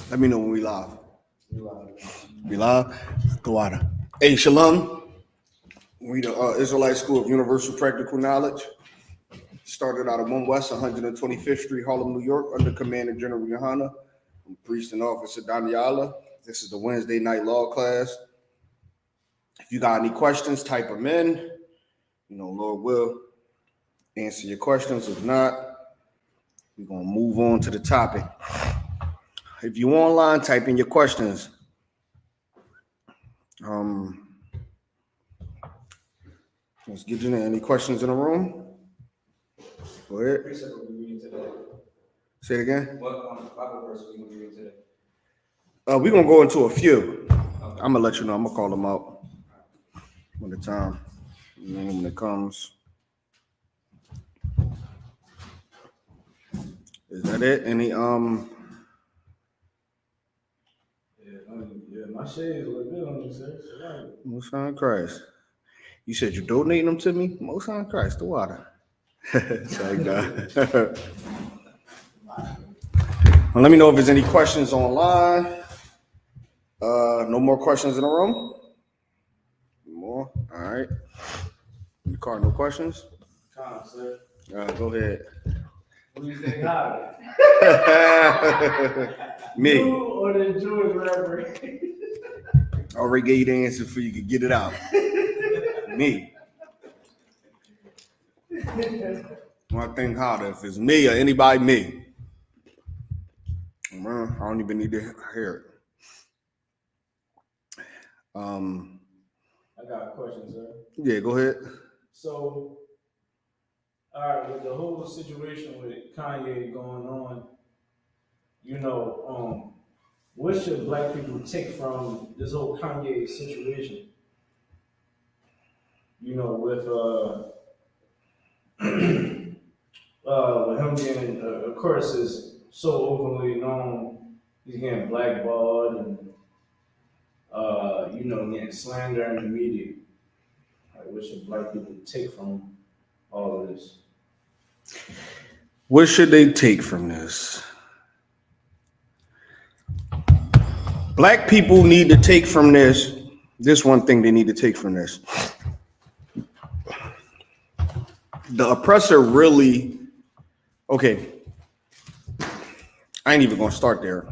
Let me know when we live. We live? The water. Hey, Shalom. We the Israelite School of Universal Practical Knowledge. Started out at 1 West 125th Street, Harlem, New York, under command of General Yohana. I'm priest and officer Daniela. This is the Wednesday night law class. If you got any questions, type them in. Lord will answer your questions. If not, we're going to move on to the topic. If you're online, type in your questions. Let's get in there. Any questions in the room? Go ahead. Say it again. What Bible verse are we going to read today? We're going to go into a few. I'm going to let you know. I'm going to call them out when the time, when it comes. Is that it? Any, Yeah, my shades look good on you, sir. Most High Christ. You said you're donating them to me? Most High Christ, the water. Sorry, God. Well, let me know if there's any questions online. No more questions in the room? More? All right. In the car, no questions? Calm, sir. Go ahead. What do you think higher? Me. You or the Jewish rapper? I already gave you the answer for you could get it out. Me. One thing harder, if it's me or anybody, me. Man, I don't even need to hear it. I got a question, sir. Yeah, go ahead. So, all right, with the whole situation with Kanye going on, what should black people take from this whole Kanye situation? With with him getting, of course, is so openly known, he's getting blackballed and getting slander in the media. Like, what should black people take from all of this? What should they take from this? Black people need to take from this. This one thing they need to take from this. The oppressor really, okay, I ain't even gonna start there.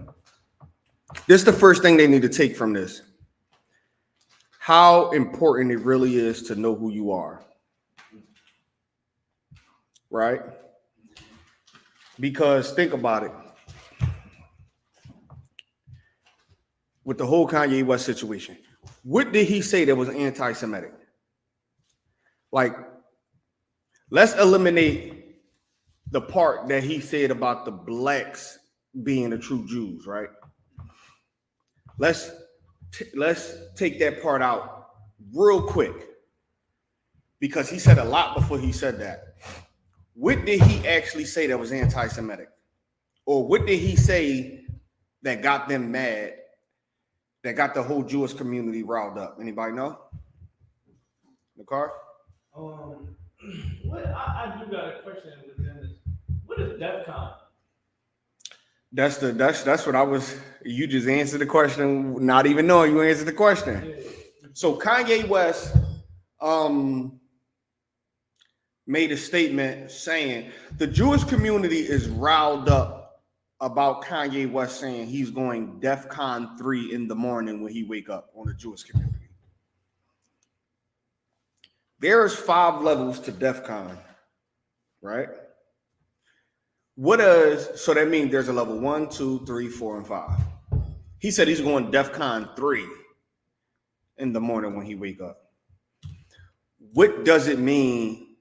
This is the first thing they need to take from this. How important it really is to know who you are. Right? Because think about it. With the whole Kanye West situation, what did he say that was anti-Semitic? Like, let's eliminate the part that he said about the blacks being the true Jews, right? Let's take that part out real quick, because he said a lot before he said that. What did he actually say that was anti-Semitic? Or what did he say that got them mad, that got the whole Jewish community riled up? Anybody know? The car? What I do got a question within this. What is DEFCON? That's what I was. You just answered the question, not even knowing you answered the question. Yeah. So Kanye West made a statement saying the Jewish community is riled up about Kanye West saying he's going DEFCON 3 in the morning when he wake up on the Jewish community. There's 5 levels to DEFCON, right? So that means there's a level 1, 2, 3, 4, and 5. He said he's going DEFCON 3 in the morning when he wake up. What does it mean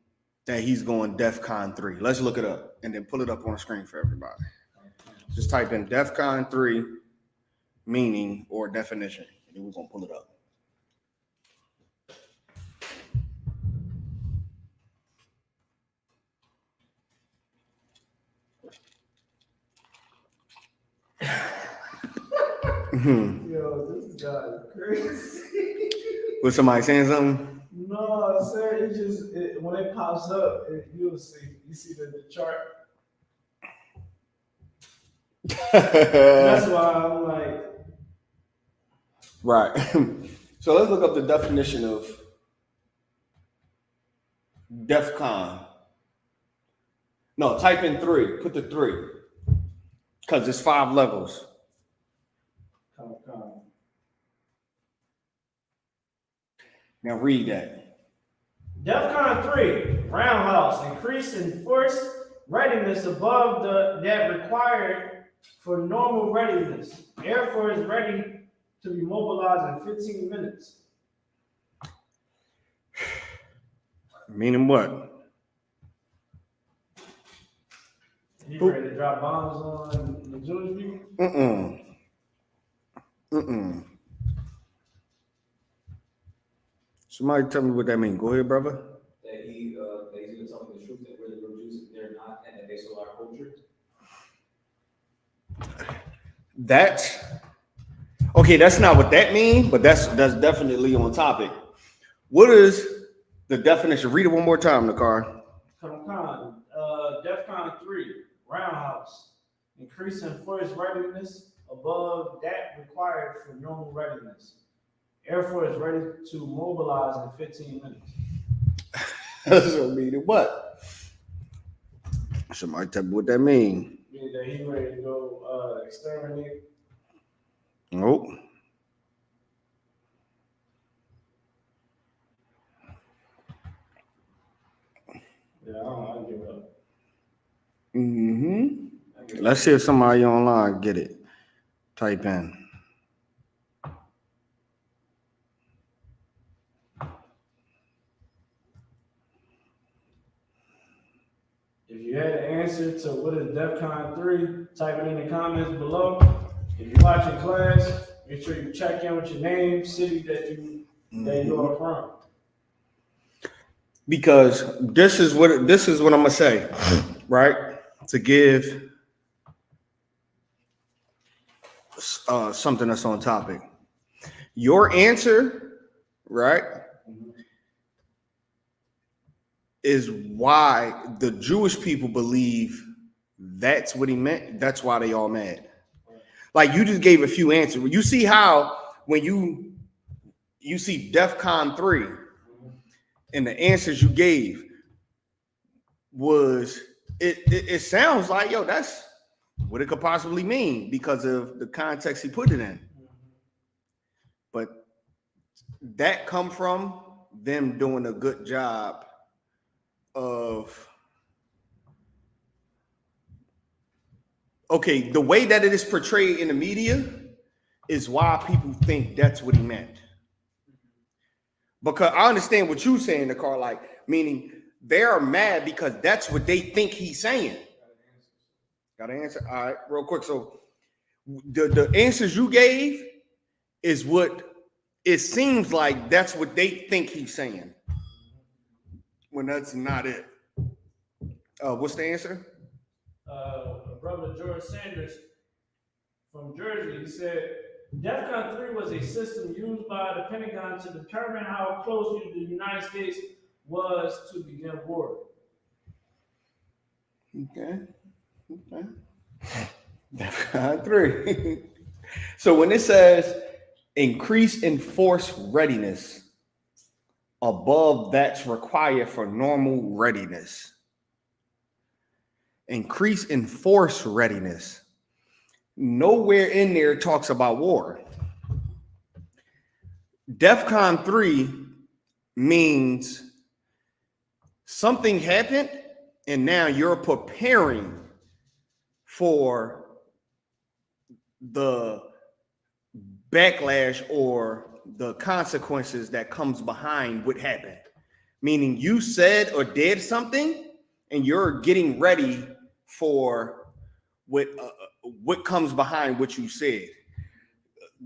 that he's going DEFCON 3? Let's look it up and then pull it up on the screen for everybody. Just type in DEFCON 3 meaning or definition, and then we're going to pull it up. Yo, this guy is crazy. Was somebody saying something? No, sir. When it pops up, you'll see. You see the chart. That's why I'm like, right. So let's look up the definition of DEF CON. No, type in 3. Put the 3. Because it's 5 levels. come. Now read that. DEFCON 3, roundhouse, increase in force readiness above that required for normal readiness. Air Force ready to be mobilized in 15 minutes. Meaning what? You ready to drop bombs on the Jewish people? Somebody tell me what that means. Go ahead, brother. That he's either telling the truth that we're the real Jews and they're not, and that they stole our culture. That's okay. That's not what that means, but that's definitely on topic. What is the definition? Read it one more time, Nakar. DEFCON 3, roundhouse, increase in force readiness above that required for normal readiness. Air Force ready to mobilize in 15 minutes. That's what meaning what? Somebody tell me what that means. Meaning that he ready to go exterminate. Nope. Yeah, I give up. Let's see if somebody online get it. Type in. If you had an answer to what is DEFCON 3, type it in the comments below. If you're watching class, make sure you check in with your name, city that you are from. Because this is what I'm gonna say, right? To give something that's on topic. Your answer, right, is why the Jewish people believe that's what he meant. That's why they all mad. Like you just gave a few answers. You see how when you see DEFCON 3 and the answers you gave was it sounds like, yo, that's what it could possibly mean because of the context he put it in. But that come from them doing a good job of the way that it is portrayed in the media is why people think that's what he meant. Because I understand what you're saying, Nicole, like meaning they are mad because that's what they think he's saying. Got an answer? All right, real quick. So the answers you gave is what it seems like that's what they think he's saying. When that's not it. What's the answer? Brother George Sanders from Jersey, he said, DEFCON 3 was a system used by the Pentagon to determine how close the United States was to begin war. Okay. DEFCON 3. So when it says increase in force readiness above that's required for normal readiness. Increase in force readiness. Nowhere in there talks about war. DEFCON 3 means something happened and now you're preparing for the backlash or the consequences that comes behind what happened. Meaning you said or did something and you're getting ready for what comes behind what you said.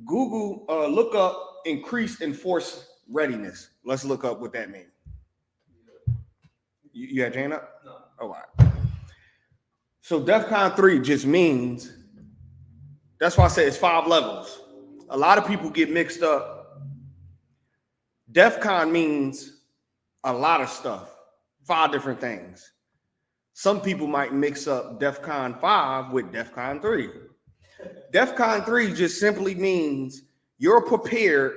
Google, look up increase in force readiness. Let's look up what that means. You had your hand up? No. All right. So DEFCON 3 just means, that's why I say it's 5 levels. A lot of people get mixed up. DEFCON means a lot of stuff, 5 different things. Some people might mix up DEFCON 5 with DEFCON 3. DEFCON 3 just simply means you're prepared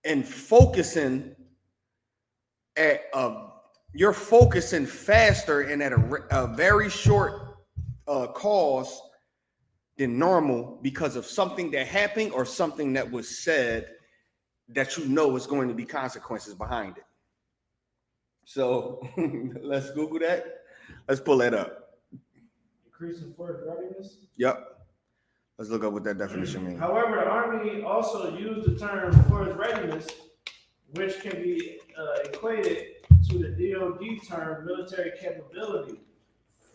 and focusing you're focusing faster and at a very short cause than normal because of something that happened or something that was said that you know is going to be consequences behind it. So let's Google that. Let's pull that up. Increasing force readiness. Yep. Let's look up what that definition means. However, the Army also used the term force readiness, which can be equated to the DoD term military capability.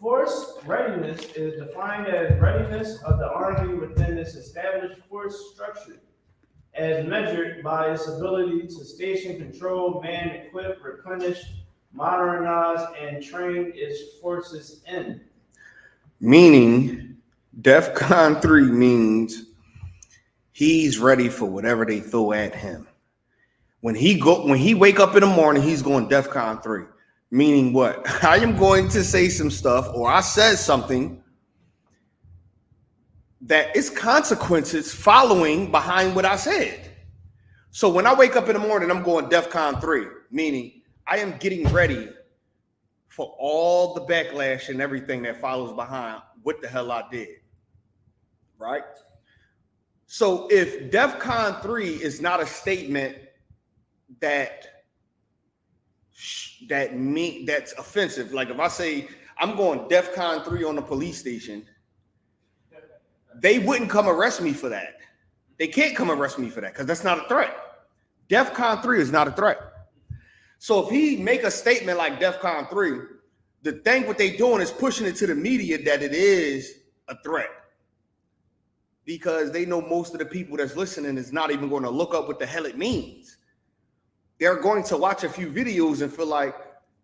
Force readiness is defined as readiness of the Army within its established force structure, as measured by its ability to station, control, man, equip, replenish, modernize, and train its forces in. Meaning, DEFCON 3 means he's ready for whatever they throw at him. When he wake up in the morning, he's going DEFCON 3. Meaning what? I am going to say some stuff, or I said something that is consequences following behind what I said. So when I wake up in the morning, I'm going DEFCON 3, meaning I am getting ready for all the backlash and everything that follows behind what the hell I did. Right? So if DEFCON 3 is not a statement that's offensive, like if I say I'm going DEFCON 3 on the police station, they wouldn't come arrest me for that. They can't come arrest me for that because that's not a threat. DEFCON 3 is not a threat. So if he make a statement like DEFCON 3, the thing what they doing is pushing it to the media that it is a threat. Because they know most of the people that's listening is not even going to look up what the hell it means. They're going to watch a few videos and feel like,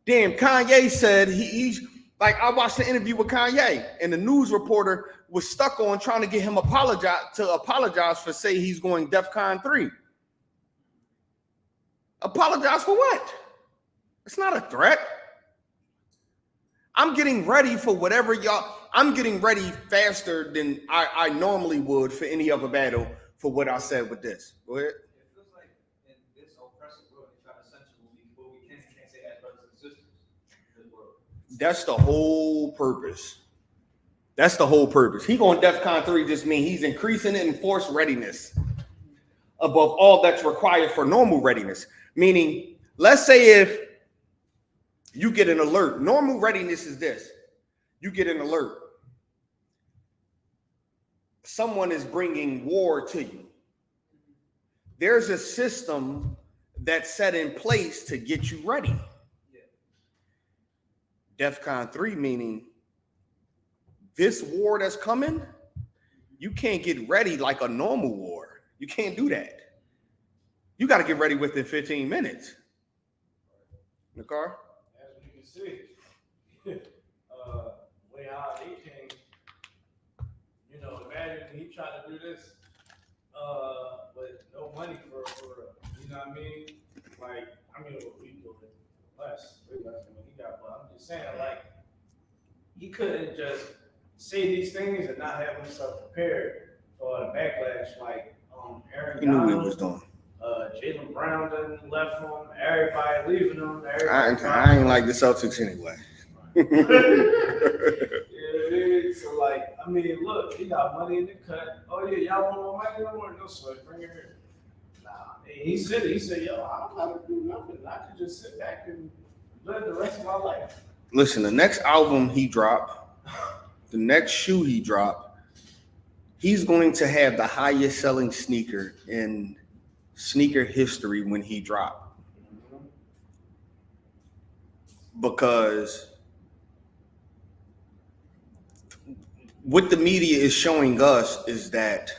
damn, Kanye said he's like, I watched the interview with Kanye and the news reporter was stuck on trying to get him apologize for say he's going DEFCON 3. Apologize for what? It's not a threat. I'm getting ready for whatever I'm getting ready faster than I normally would for any other battle for what I said with this. Go ahead. It feels like in this oppressive world, they try to censor what we can and can't say as brothers and sisters in this world. That's the whole purpose. That's the whole purpose. He going DEFCON 3 just means he's increasing it in force readiness above all that's required for normal readiness. Meaning, let's say if you get an alert. Normal readiness is this. You get an alert. Someone is bringing war to you. There's a system that's set in place to get you ready. DEFCON 3 meaning this war that's coming, you can't get ready like a normal war. You can't do that. You got to get ready within 15 minutes. In the car? As you can see, way how he came, imagine he tried to do this, with no money for you know what I mean? Like, we do it way less than what he got, but I'm just saying, like, he couldn't just say these things and not have himself prepared for the backlash, like, Aaron He knew what he Donald, was doing. Jaylen Brown done left him, everybody leaving him. I ain't like the Celtics anyway. So like, look, he got money in the cut. Oh yeah, y'all want more money? No more, no sweat. Bring it here. Nah, he said, yo, I don't have to do nothing. I could just sit back and live the rest of my life. Listen, the next album he dropped, the next shoe he dropped, he's going to have the highest selling sneaker in sneaker history when he dropped. Because what the media is showing us is that,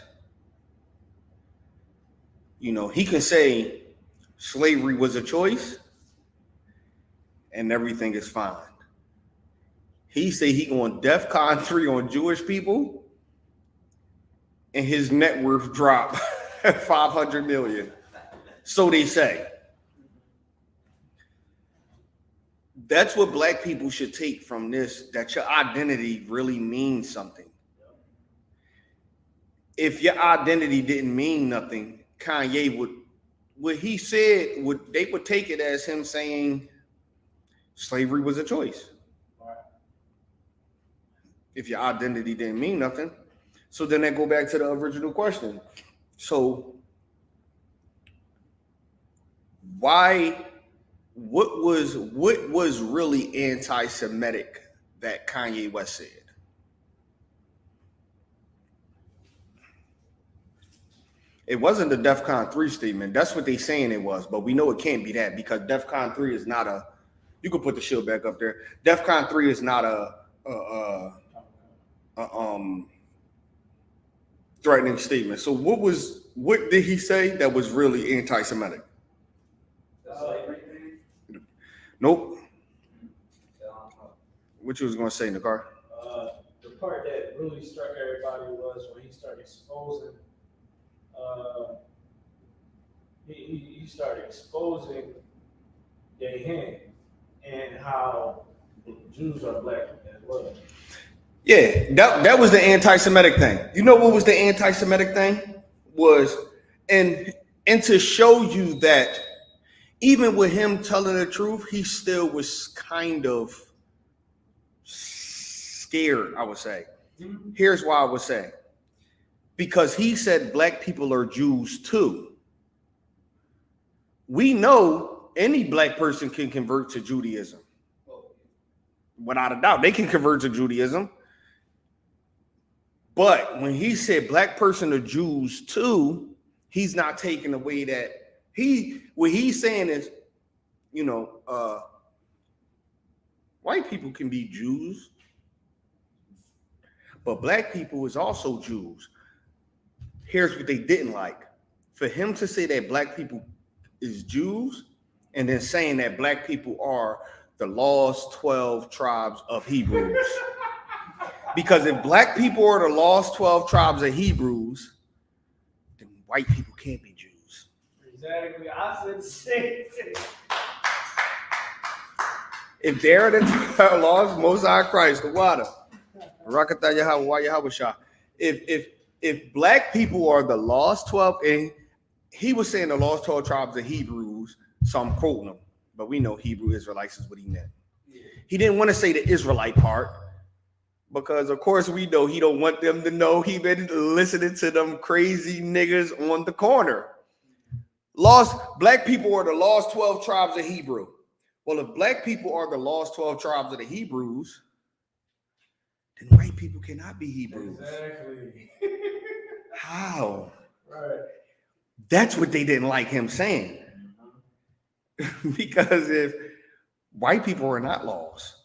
he can say slavery was a choice and everything is fine. He say he going DEFCON 3 on Jewish people and his net worth drop 500 million. So they say. That's what black people should take from this, that your identity really means something. if your identity didn't mean nothing, Kanye would, what he said, they would take it as him saying slavery was a choice. Right. If your identity didn't mean nothing. So then I go back to the original question. So why, what was really anti-Semitic that Kanye West said? It wasn't the DEFCON 3 statement. That's what they saying it was, but we know it can't be that because DEFCON 3 is not a, you can put the shield back up there. DEFCON 3 is not a threatening statement. So what did he say that was really anti-Semitic? The slavery thing? Nope. What you was gonna say, Nakar? The part that really struck everybody was when he started exposing. He started exposing their hand and how Jews are black as well. Yeah, that was the anti-Semitic thing. You know what was the anti-Semitic thing? Was and to show you that even with him telling the truth, he still was kind of scared, I would say. Here's why I would say. Because he said black people are Jews too. We know any black person can convert to Judaism. Without a doubt, they can convert to Judaism. But when he said black person are Jews too, he's not taking away that what he's saying is, white people can be Jews, but black people is also Jews. Here's what they didn't like. For him to say that black people is Jews and then saying that black people are the lost 12 tribes of Hebrews. Because if black people are the lost 12 tribes of Hebrews, then white people can't be Jews. Exactly. I said the same thing. If they're the lost Most High Christ, the water. Rakata Yahweh Shah. If black people are the lost 12, and he was saying the lost 12 tribes of Hebrews, so I'm quoting him, but we know Hebrew Israelites is what he meant. He didn't want to say the Israelite part because, of course, we know he don't want them to know he been listening to them crazy niggas on the corner. Black people are the lost 12 tribes of Hebrew. Well, if black people are the lost 12 tribes of the Hebrews, then white people cannot be Hebrews. Exactly. How? Right. That's what they didn't like him saying. Because if white people are not lost,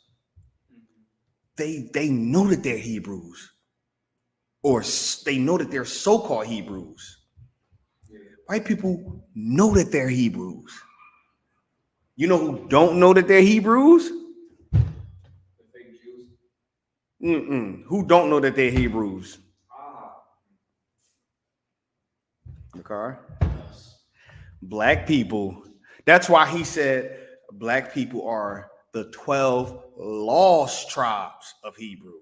they know that they're Hebrews, or they know that they're so-called Hebrews. White people know that they're Hebrews. You know who don't know that they're Hebrews? The fake Jews. Who don't know that they're Hebrews? Okay. Black people. That's why he said black people are the 12 lost tribes of Hebrew.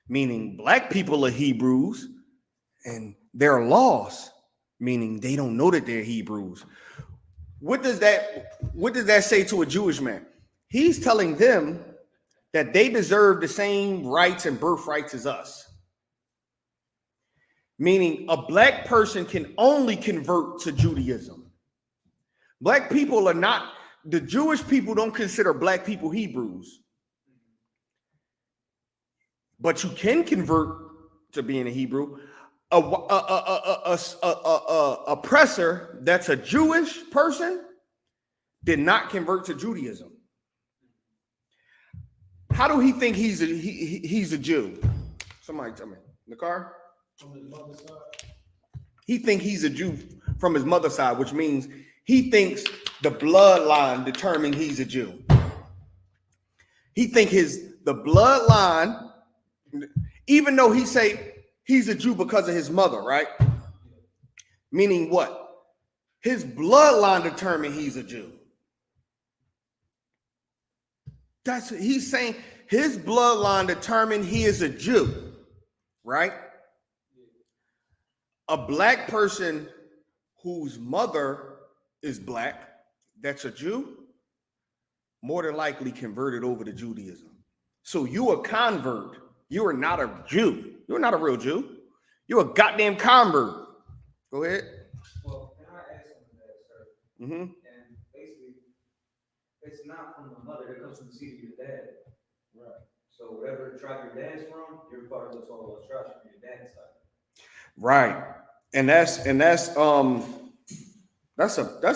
Meaning black people are Hebrews and they're lost, meaning they don't know that they're Hebrews. What does that say to a Jewish man? He's telling them that they deserve the same rights and birthrights as us. Meaning a black person can only convert to Judaism. Black people are not, the Jewish people don't consider black people Hebrews. But you can convert to being a Hebrew. A oppressor that's a Jewish person did not convert to Judaism. How do he think he's a Jew? Somebody tell me. Nakar? From his mother's side. He thinks he's a Jew from his mother's side, which means he thinks the bloodline determines he's a Jew. He thinks the bloodline, even though he say he's a Jew because of his mother, right? Meaning what? His bloodline determines he's a Jew. He's saying his bloodline determined he is a Jew, right? A black person whose mother is black, that's a Jew, more than likely converted over to Judaism. So you a convert. You are not a Jew. You're not a real Jew. You're a goddamn convert. Go ahead. Well, can I ask something to that, sir? Mm-hmm. And basically, it's not from the mother, it comes from the seed of your dad. Right. So whatever tribe your dad's from, you're part of the 12 lost tribes from your dad's side. Right. And that's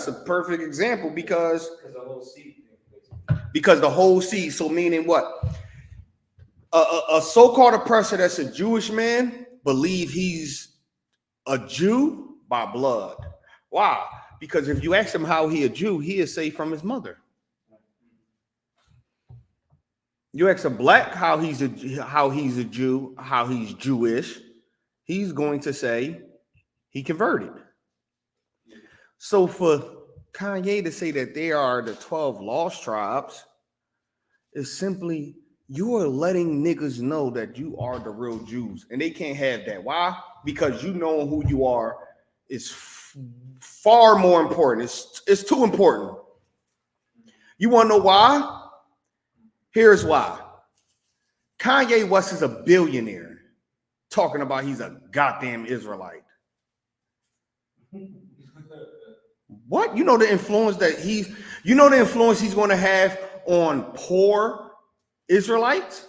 a perfect example because the whole seed thing, basically. the whole seed. So meaning what? A so-called oppressor that's a Jewish man believe he's a Jew by blood. Why? Because if you ask him how he a Jew, he is saved from his mother. You ask a black how he's a Jew, how he's Jewish, he's going to say he converted. So for Kanye to say that they are the 12 lost tribes is simply you are letting niggas know that you are the real Jews, and they can't have that. Why? Because you know who you are is far more important. It's too important. You want to know why? Here's why. Kanye West is a billionaire talking about he's a goddamn Israelite. What? You know the influence he's going to have on poor Israelites?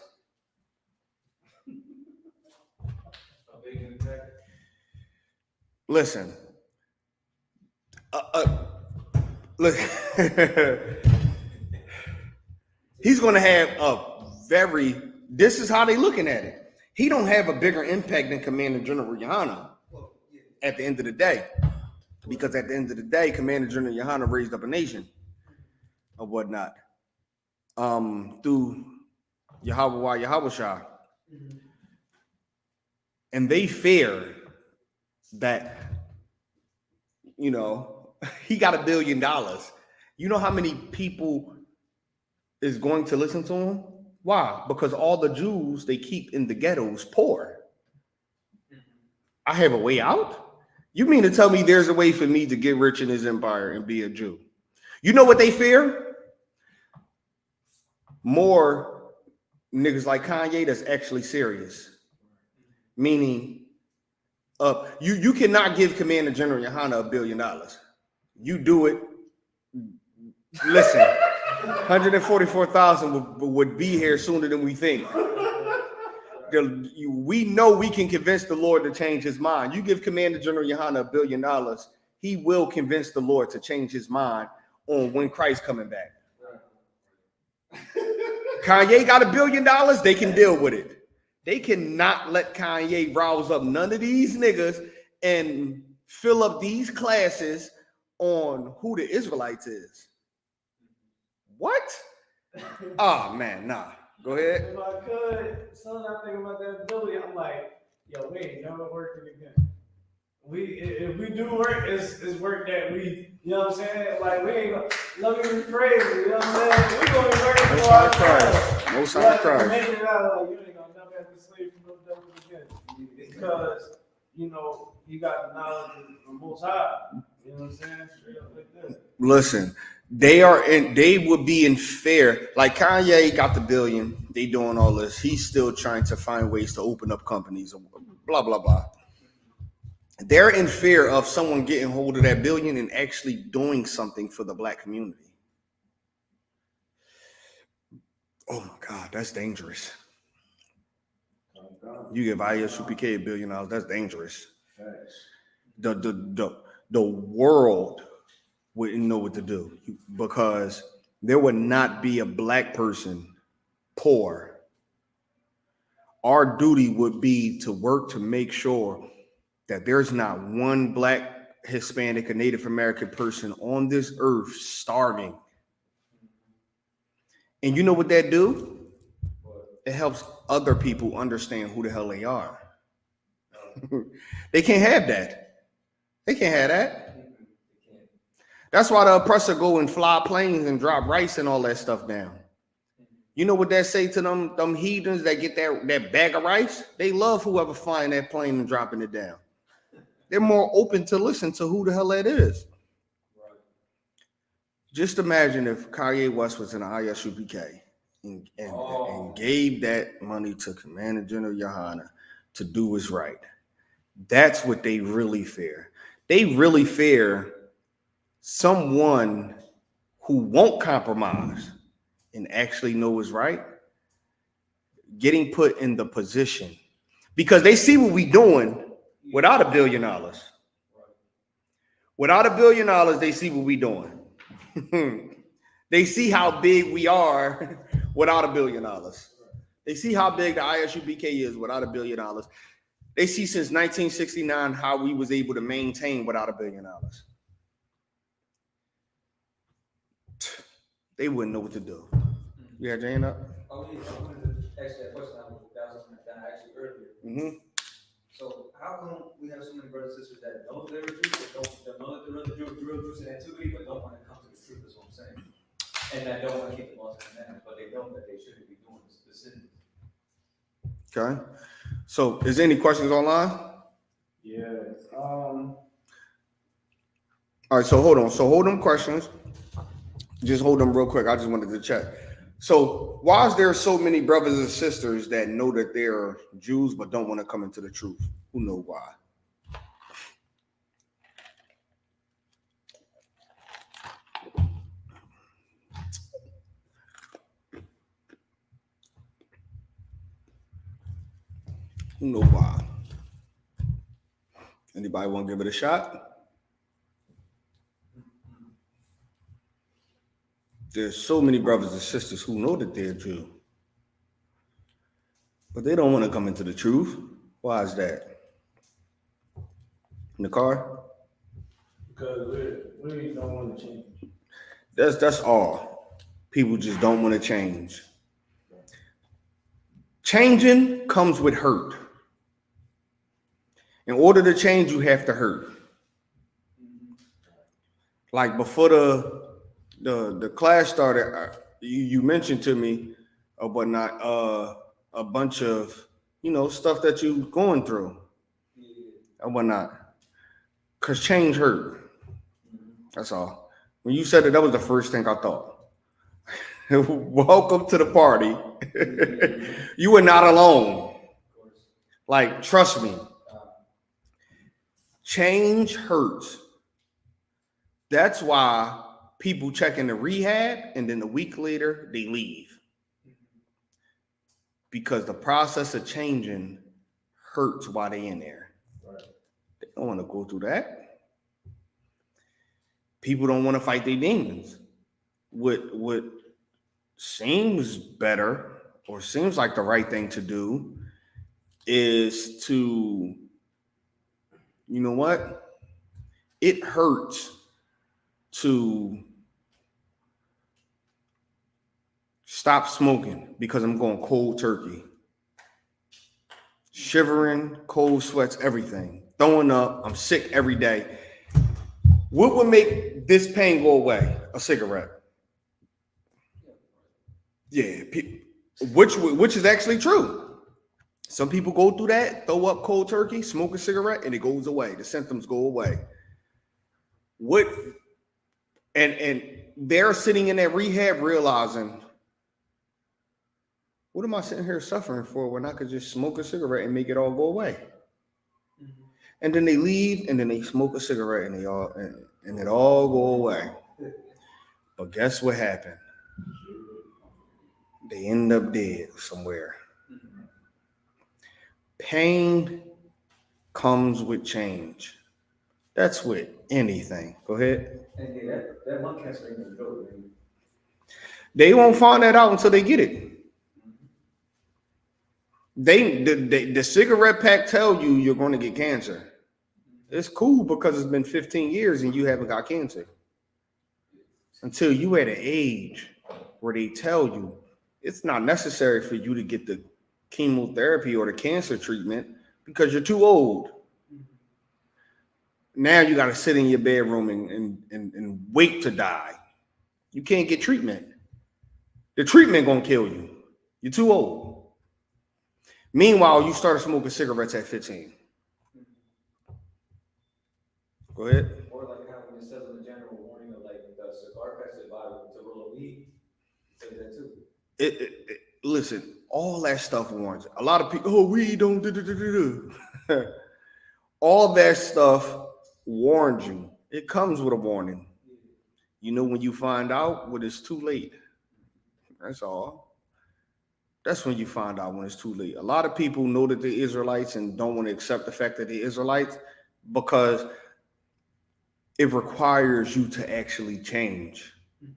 Listen. Look. He's going to have this is how they looking at it. He don't have a bigger impact than Commander General Yohana at the end of the day. Because at the end of the day, Commander General Yohana raised up a nation or whatnot through Yahweh Shah. And they fear that, he got $1 billion. You know how many people is going to listen to him? Why? Because all the Jews they keep in the ghettos poor. I have a way out? You mean to tell me there's a way for me to get rich in his empire and be a Jew? You know what they fear? More niggas like Kanye that's actually serious. Meaning, you cannot give Commander General Yohana $1 billion. You do it. Listen, 144,000 would be here sooner than we think. We know we can convince the Lord to change his mind. You give Commander General Yohana $1 billion, he will convince the Lord to change his mind on when Christ coming back. Kanye got $1 billion, they can deal with it. They cannot let Kanye rouse up none of these niggas and fill up these classes on who the Israelites is. What? Oh man, nah. Go ahead. If I could, son, I think about that Billy. I'm like, yo, we ain't never working again. If we do work, it's work that we, you know what I'm saying? Like, we ain't gonna, let me rephrase it, you know what I'm saying? We gonna be working for ourselves. Most of Christ. Make it out like you ain't gonna never have to slave for no devil again. Because, you got the knowledge of the Most High. You know what I'm saying? Straight up like that. Listen, they would be in fear. Like Kanye got the $1 billion, they doing all this. He's still trying to find ways to open up companies, blah, blah, blah. They're in fear of someone getting hold of that $1 billion and actually doing something for the black community. Oh my God, that's dangerous. You give Isupk $1 billion, that's dangerous. The world wouldn't know what to do because there would not be a black person poor. Our duty would be to work to make sure that there's not one black, Hispanic, or Native American person on this earth starving. And you know what that do? It helps other people understand who the hell they are. They can't have that. They can't have that. That's why the oppressor go and fly planes and drop rice and all that stuff down. You know what that say to them heathens that get that bag of rice? They love whoever flying that plane and dropping it down. they're more open to listen to who the hell that is. Right. Just imagine if Kanye West was in the ISUPK and gave that money to Commander General Yohana to do what's right. That's what they really fear. They really fear someone who won't compromise and actually know what's right getting put in the position, because they see what we doing without $1 billion. Without $1 billion, they see what we doing. They see how big we are without $1 billion. They see how big the ISUPK is without $1 billion. They see since 1969 how we was able to maintain without $1 billion. They wouldn't know what to do. You had your hand up? Oh, yeah, I wanted to ask that question. That was something that I asked you earlier. Mm-hmm. So how come we have so many brothers and sisters that know they're Jews, that know that they're real Jews in activity, but don't want to come to the truth, is what I'm saying. And that don't want to keep the laws and commandments, but they know that they shouldn't be doing the sin. Okay. So is there any questions online? Yeah. All right, so hold on. So hold them questions. Just hold them real quick. I just wanted to check. So why is there so many brothers and sisters that know that they're Jews but don't want to come into the truth? Who knows why? Who knows why? Anybody want to give it a shot? There's so many brothers and sisters who know that they're Jew, but they don't want to come into the truth. Why is that? In the car? Because we don't want to change. That's all. People just don't want to change. Changing comes with hurt. In order to change, you have to hurt. Like before the class started, you mentioned to me or whatnot, a bunch of stuff that you going through and whatnot. Cause change hurt. That's all. When you said it, that was the first thing I thought. Welcome to the party. You are not alone. Like, trust me. Change hurts. That's why people check into rehab and then a week later they leave. Because the process of changing hurts while they're in there. Right. They don't want to go through that. People don't want to fight their demons. What seems better or seems like the right thing to do is to, you know what? It hurts to stop smoking because I'm going cold turkey. Shivering, cold sweats, everything. Throwing up, I'm sick every day. What would make this pain go away? A cigarette. Yeah, which is actually true. Some people go through that, throw up cold turkey, smoke a cigarette, and it goes away. The symptoms go away. And they're sitting in that rehab realizing, what am I sitting here suffering for when I could just smoke a cigarette and make it all go away? Mm-hmm. And then they leave and then they smoke a cigarette and it all go away. But guess what happened? They end up dead somewhere. Mm-hmm. Pain comes with change. That's with anything. Go ahead. And yeah, that lung cancer ain't gonna go, man. They won't find that out until they get it. The cigarette pack tell you you're going to get cancer. It's cool because it's been 15 years and you haven't got cancer. Until you at an age where they tell you it's not necessary for you to get the chemotherapy or the cancer treatment because you're too old. Now you got to sit in your bedroom and wait to die. You can't get treatment. The treatment gonna kill you. You're too old. Meanwhile, you started smoking cigarettes at 15. Go ahead. Or like how when it says in the general warning of like the cigar packs that buy to roll a weed, it says that too. Listen, all that stuff warns. A lot of people, oh, we don't do. All that stuff warns you. It comes with a warning. You know when you find out when it's too late. That's all. That's when you find out when it's too late. A lot of people know that they're Israelites and don't want to accept the fact that they're Israelites because it requires you to actually change.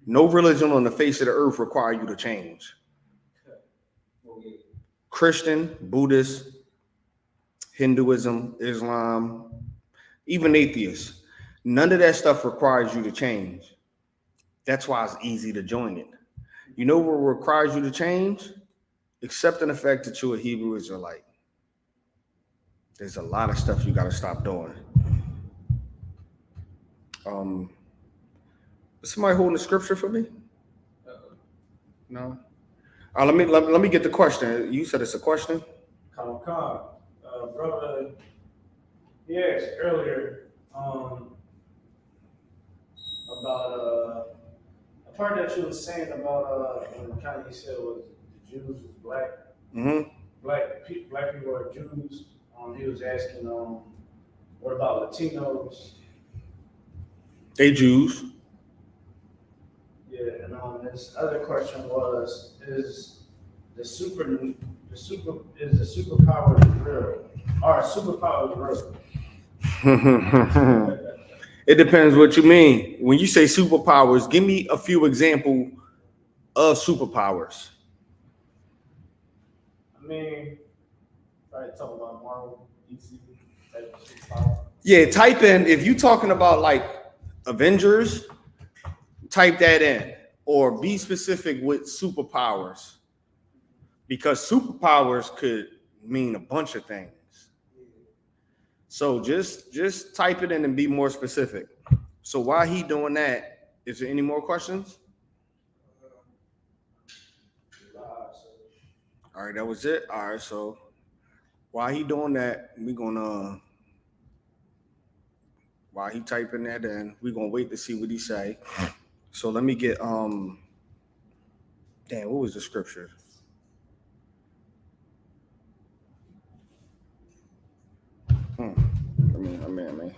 No religion on the face of the earth requires you to change. Christian, Buddhist, Hinduism, Islam, even atheists, none of that stuff requires you to change. That's why it's easy to join it. You know what requires you to change? Accepting the fact that you're a Hebrew Israelite. There's a lot of stuff you got to stop doing. Is somebody holding the scripture for me? No. Let me get the question. You said it's a question. Come, brother. Yes, earlier about a part that you were saying about when Kanye said was the Jews was black. Mm-hmm. Black people are Jews. He was asking, what about Latinos? They Jews. Yeah, and his other question was, is the superpower real? Are superpowers real? It depends what you mean. When you say superpowers, give me a few examples of superpowers. I mean, probably talking about Marvel, DC type of superpower. Yeah, type in, if you're talking about like Avengers, type that in. Or be specific with superpowers. Because superpowers could mean a bunch of things. So just type it in and be more specific. So while he doing that, is there any more questions? All right, that was it. All right, so while he doing that, while he typing that in, we're gonna wait to see what he say. So let me get damn, what was the scripture? I mean.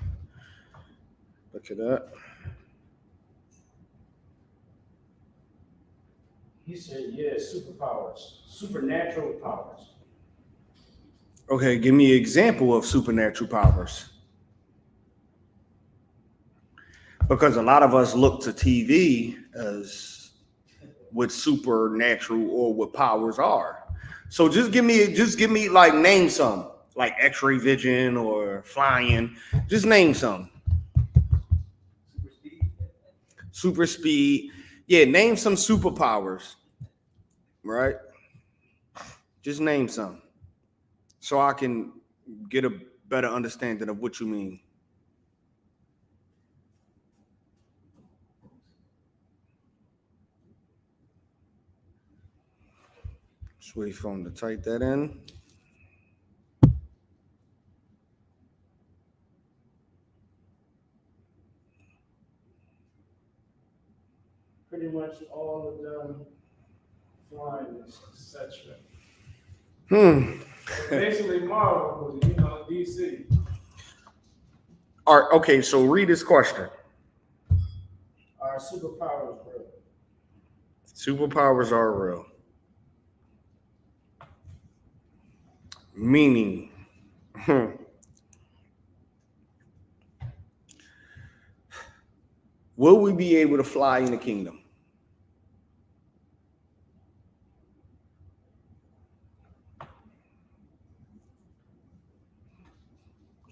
Look at that. He said, yeah, superpowers, supernatural powers. Okay, give me an example of supernatural powers. Because a lot of us look to TV as what supernatural or what powers are. So just give me like name some, like X-ray vision or flying. Just name some. Super speed. Yeah, name some superpowers. Right? Just name some. So I can get a better understanding of what you mean. Just wait for him to type that in. Pretty much all of them flying, etc. Basically Marvel, DC. All right, okay, so read this question. Are superpowers real? Superpowers are real. Meaning, will we be able to fly in the kingdom?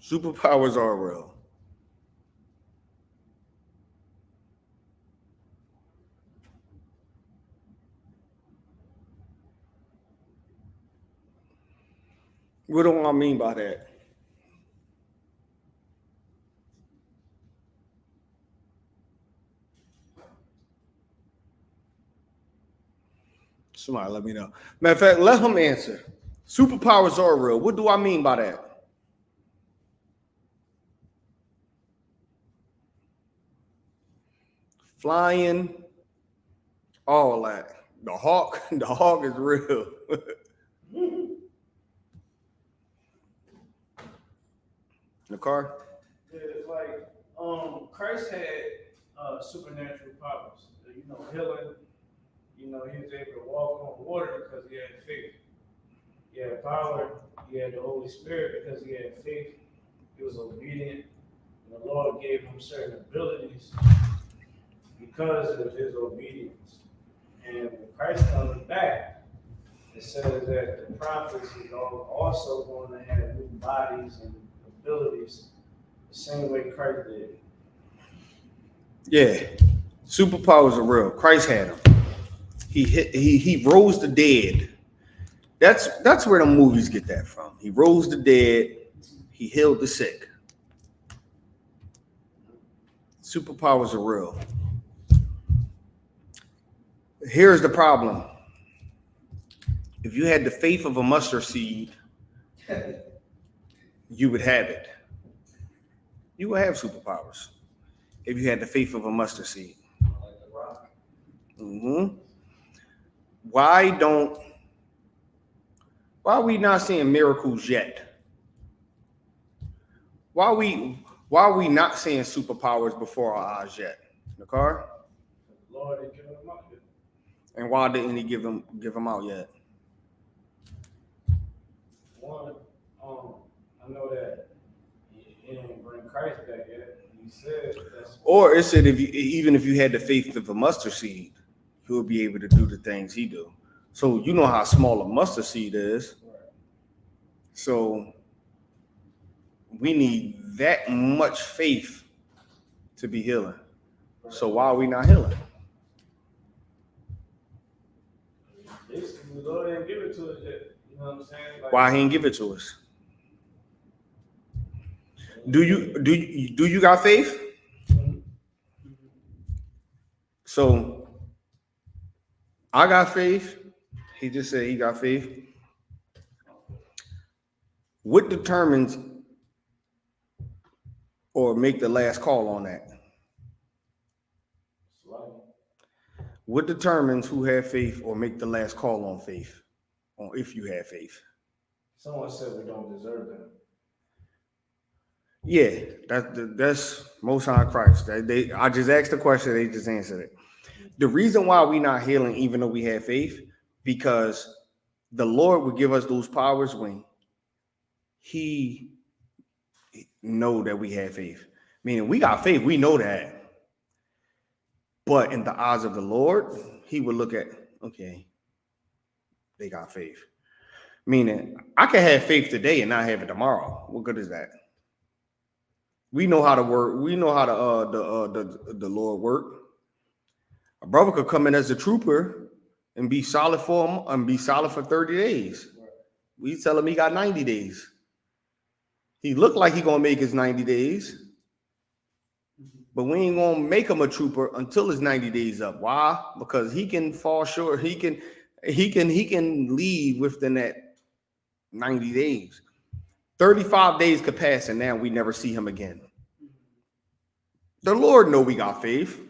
Superpowers are real. What do I mean by that? Somebody let me know. Matter of fact, let him answer. Superpowers are real. What do I mean by that? flying, all that. The hawk is real. The car? Yeah, like Christ had supernatural powers. You know, healing. You know, he was able to walk on water because he had faith. He had power. He had the Holy Spirit because he had faith. He was obedient. And the Lord gave him certain abilities because of his obedience. And when Christ comes back, it says that the prophets is also going to have new bodies and abilities the same way Christ did. Yeah. Superpowers are real. Christ had them. He rose the dead. That's where the movies get that from. He rose the dead. He healed the sick. Superpowers are real. Here's the problem. If you had the faith of a mustard seed, you would have it. You would have superpowers if you had the faith of a mustard seed. Like the rock. Mm-hmm. Why are we not seeing miracles yet? Why are we not seeing superpowers before our eyes yet? Nakar? The Lord didn't give them up yet. And why didn't he give them out yet? One, I know that he didn't bring Christ back yet. He said that's. Or it said even if you had the faith of a mustard seed, you would be able to do the things he do. So you know how small a mustard seed is. Right. So we need that much faith to be healing. Right. So why are we not healing? Basically, the Lord didn't give it to us yet. You know what I'm saying? Like, Why he didn't give it to us? Do you got faith? So I got faith. He just said he got faith. What determines or make the last call on that? What determines who have faith or make the last call on faith? Or if you have faith? Someone said we don't deserve that. Yeah, that's Most High Christ. I just asked the question, they just answered it. The reason why we're not healing, even though we have faith, because the Lord would give us those powers when he know that we have faith. Meaning we got faith, we know that. But in the eyes of the Lord, he would look at, okay, they got faith. Meaning I can have faith today and not have it tomorrow. What good is that? We know how to work. We know how to the Lord work. A brother could come in as a trooper and be solid for him and be solid for 30 days. We tell him he got 90 days. He looked like he gonna make his 90 days, but we ain't gonna make him a trooper until his 90 days up. Why? Because he can fall short. He can leave within that 90 days. 35 days could pass and now we never see him again. The Lord know we got faith.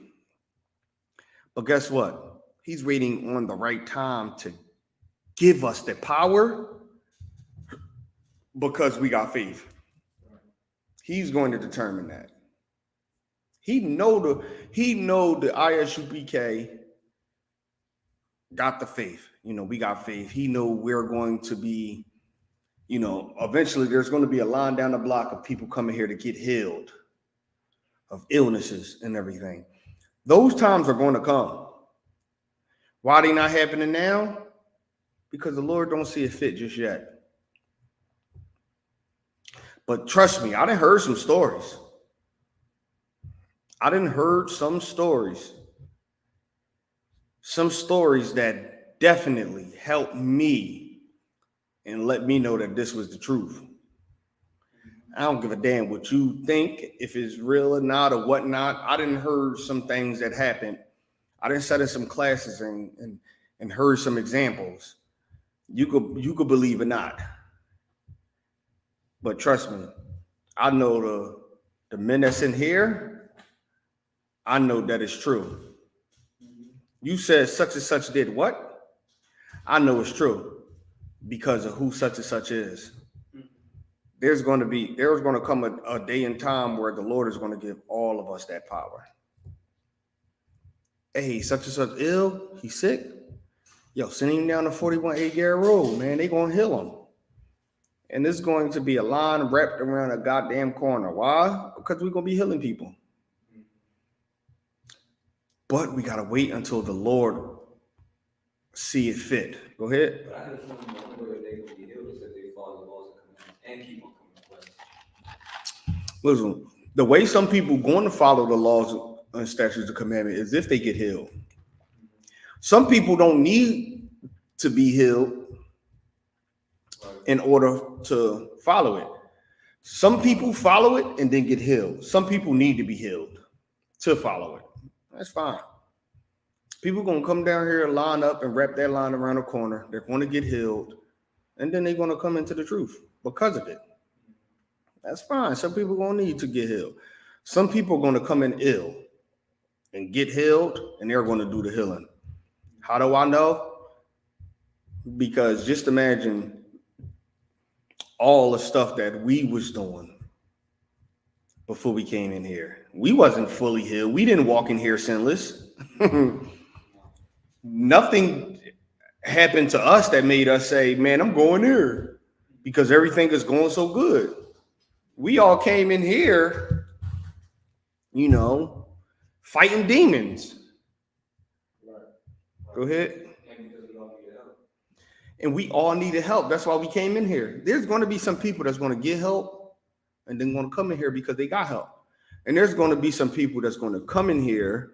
But guess what? He's waiting on the right time to give us the power because we got faith. He's going to determine that. He know the Isupk got the faith. You know, we got faith. He know we're going to be, you know, eventually there's going to be a line down the block of people coming here to get healed of illnesses and everything. Those times are going to come. Why they not happening now? Because the Lord don't see it fit just yet. But trust me, I done heard some stories. Some stories that definitely helped me and let me know that this was the truth. I don't give a damn what you think, if it's real or not or whatnot. I done heard some things that happened. I done sat in some classes and heard some examples. You could believe or not. But trust me, I know the men that's in here, I know that is true. You said such and such did what? I know it's true because of who such and such is. There's going to come a day and time where the Lord is going to give all of us that power. Hey, such and such ill, he's sick. Yo, send him down to 41A Garrett Road, man. They going to heal him. And there's going to be a line wrapped around a goddamn corner. Why? Because we're going to be healing people. But we got to wait until the Lord see it fit. Go ahead. But I had a feeling the only way they could be healed is if they follow the laws and commandments and keep on coming to Christ. Listen, the way some people going to follow the laws and statutes of commandment is if they get healed. Some people don't need to be healed in order to follow it. Some people follow it and then get healed. Some people need to be healed to follow it. That's fine. People going to come down here and line up and wrap their line around the corner. They're going to get healed. And then they're going to come into the truth because of it. That's fine. Some people are going to need to get healed. Some people are going to come in ill and get healed, and they're going to do the healing. How do I know? Because just imagine all the stuff that we was doing before we came in here. We wasn't fully healed. We didn't walk in here sinless. Nothing happened to us that made us say, man, I'm going here because everything is going so good. We all came in here, fighting demons. Go ahead. And we all needed help. That's why we came in here. There's going to be some people that's going to get help and then going to come in here because they got help. And there's going to be some people that's going to come in here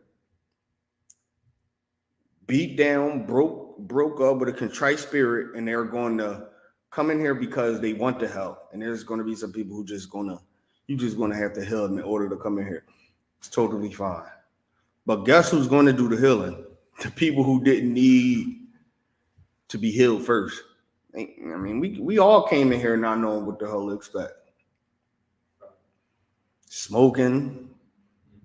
beat down, broke up with a contrite spirit, and they're going to come in here because they want the help. And there's going to be some people who you're just going to have to heal them in order to come in here. It's totally fine. But guess who's going to do the healing? The people who didn't need to be healed first. I mean, we all came in here not knowing what the hell to expect. Smoking,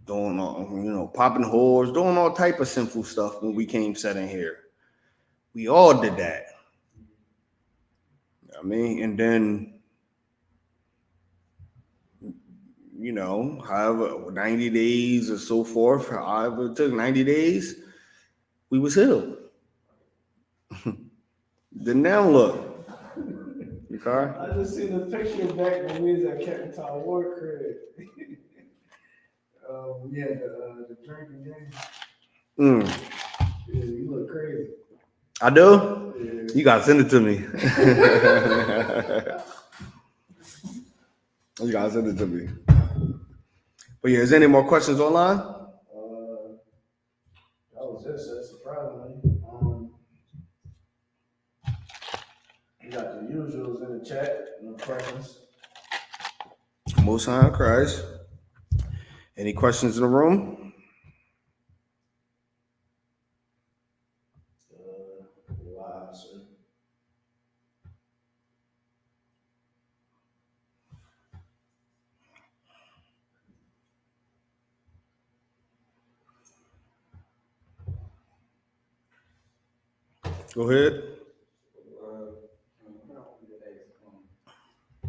doing all, popping whores, doing all type of sinful stuff when we came set in here. We all did that. And then, however, 90 days or so forth, however it took 90 days, we was healed. Then now look. You car? I just seen the picture back when we was at Captain Town War crib. We had the drinking game. Yeah, you look crazy. I do? Yeah. You gotta send it to me. You gotta send it to me. But yeah, is there any more questions online? That was it, so surprisingly. We got the usuals in the chat, no questions. Most High in Christ. Any questions in the room? Wow, sir. Go ahead.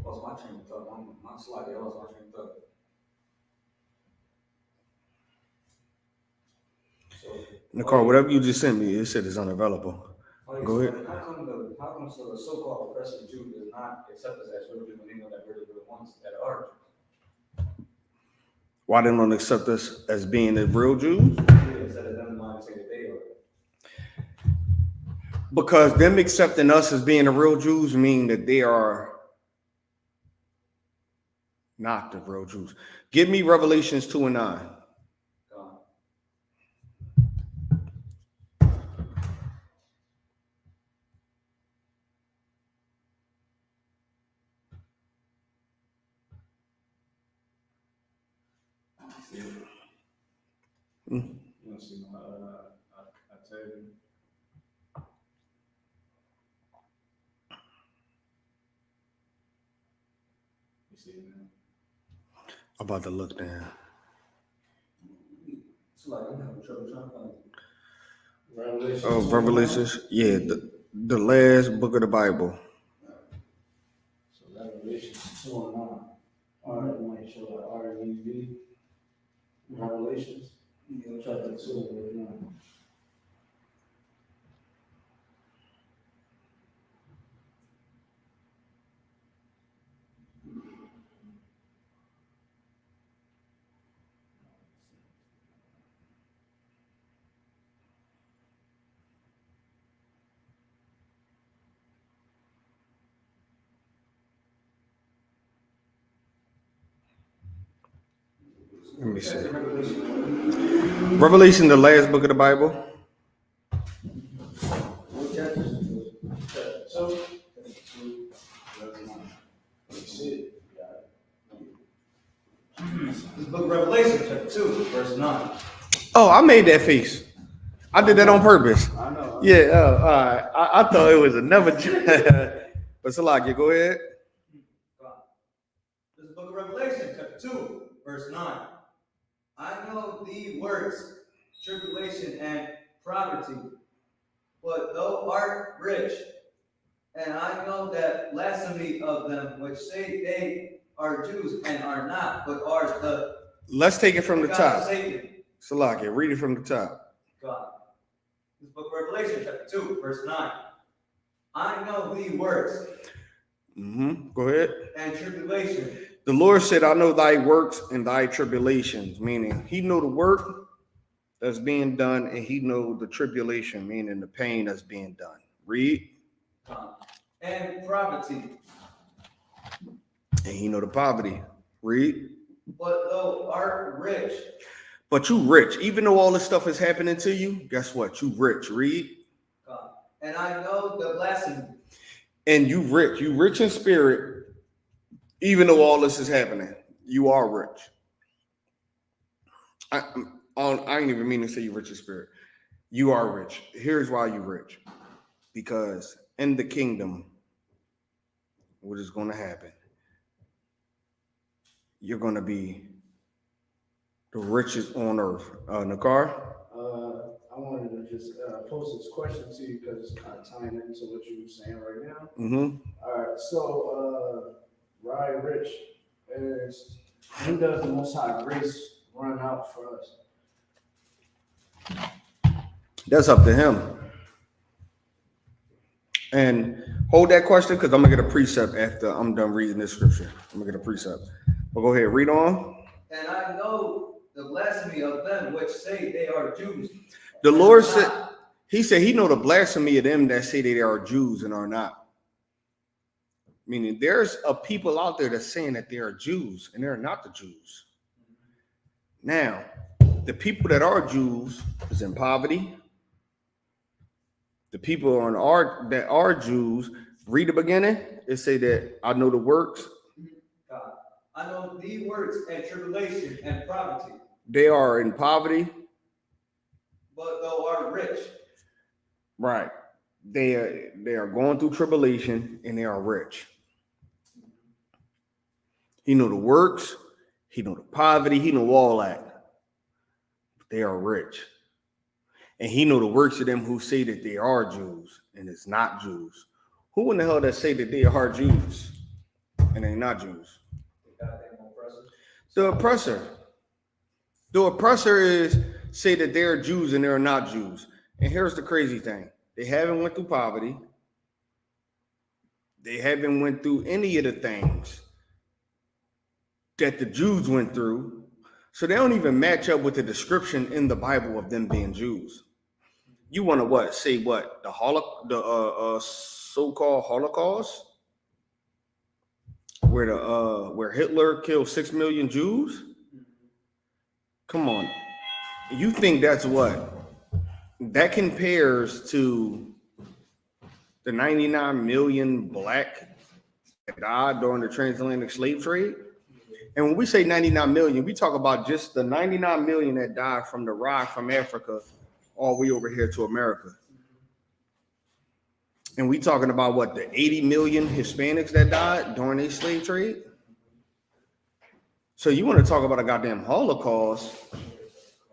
Lost my train of thought. I'm slightly lost my train of thought. Nicole, whatever you just sent me, it said it's unavailable. Go ahead. How come the so-called professor Jew does not accept us as real people when they know that we're the ones that are? Why they don't accept us as being the real Jews? Instead of them lying and saying that they are. Because them accepting us as being the real Jews mean that they are not the real Jews. Give me Revelations 2:9. You don't see my I tell you. You see it now? I'm about to look down. like, I'm having trouble trying to find it. Revelation. Oh, Revelations. Yeah, the last book of the Bible. So Revelation 2:9. All right, you might show that REV. Revelations. Chapter 2, verse 9. Let me see. Revelation, the last book of the Bible. What chapter? Chapter 2, verse 9. You see it? This book of Revelation, chapter 2, verse 9. Oh, I made that face. I did that on purpose. I know. Yeah, all right. I thought it was another. But Salakia, go ahead. This is the book of Revelation, chapter 2, verse 9. I know thee works, tribulation, and poverty, but thou art rich. And I know that blasphemy of them which say they are Jews and are not, but are the Let's take it from the God of top. Satan. Salakia, read it from the top. God. This book of Revelation, chapter 2, verse 9. I know thee works Go ahead. and tribulation. The Lord said, I know thy works and thy tribulations, meaning he know the work that's being done and he know the tribulation, meaning the pain that's being done. Read. And poverty, And he know the poverty. Read. but thou art rich. But you rich. Even though all this stuff is happening to you, guess what? You rich. Read. God. And I know the blasphemy. And you rich. You rich in spirit. Even though all this is happening, you are rich. I ain't even mean to say you rich in spirit. You are rich. Here's why you rich. Because in the kingdom, what is going to happen? You're going to be the richest on earth. Nakar? I wanted to just pose this question to you because it's kind of tying into what you were saying right now. All right, so Ryan Rich is, when does the Most High grace run out for us? That's up to him. And hold that question because I'm going to get a precept after I'm done reading this scripture. I'm going to get a precept. But go ahead, read on. And I know the blasphemy of them which say they are Jews. The Lord said, he said he know the blasphemy of them that say they are Jews and are not. Meaning there's a people out there that's saying that they are Jews and they're not the Jews. Now, the people that are Jews is in poverty. The people that are Jews, read the beginning, it say that I know the works. God. I know the works and tribulation and poverty. They are in poverty. But thou art rich. Right. They are going through tribulation and they are rich. He know the works, he know the poverty, he know all that. They are rich. And he know the works of them who say that they are Jews and it's not Jews. Who in the hell that say that they are Jews and they're not Jews? The oppressor. The oppressor is say that they're Jews and they're not Jews. And here's the crazy thing. They haven't went through poverty. They haven't went through any of the things that the Jews went through. So they don't even match up with the description in the Bible of them being Jews. You want to what? Say what? The so-called Holocaust? Where Hitler killed 6 million Jews? Come on. You think that's what? That compares to the 99 million black that died during the transatlantic slave trade? And when we say 99 million, we talk about just the 99 million that died from the ride from Africa all the way over here to America. And we talking about what, the 80 million Hispanics that died during the slave trade? So you want to talk about a goddamn Holocaust?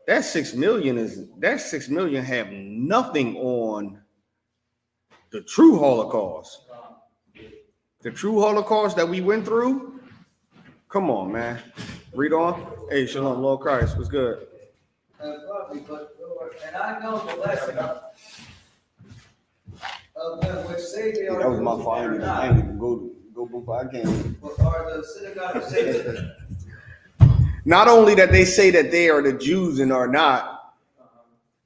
that 6 million have nothing on the true Holocaust. The true Holocaust that we went through. Come on, man. Read on. Hey, Shalom, Lord Christ. What's good? Probably, but and I know the lesson of them which say they are. That was my fault. I ain't even go before I came. But are the synagogue of Satan? Not only that they say that they are the Jews and are not,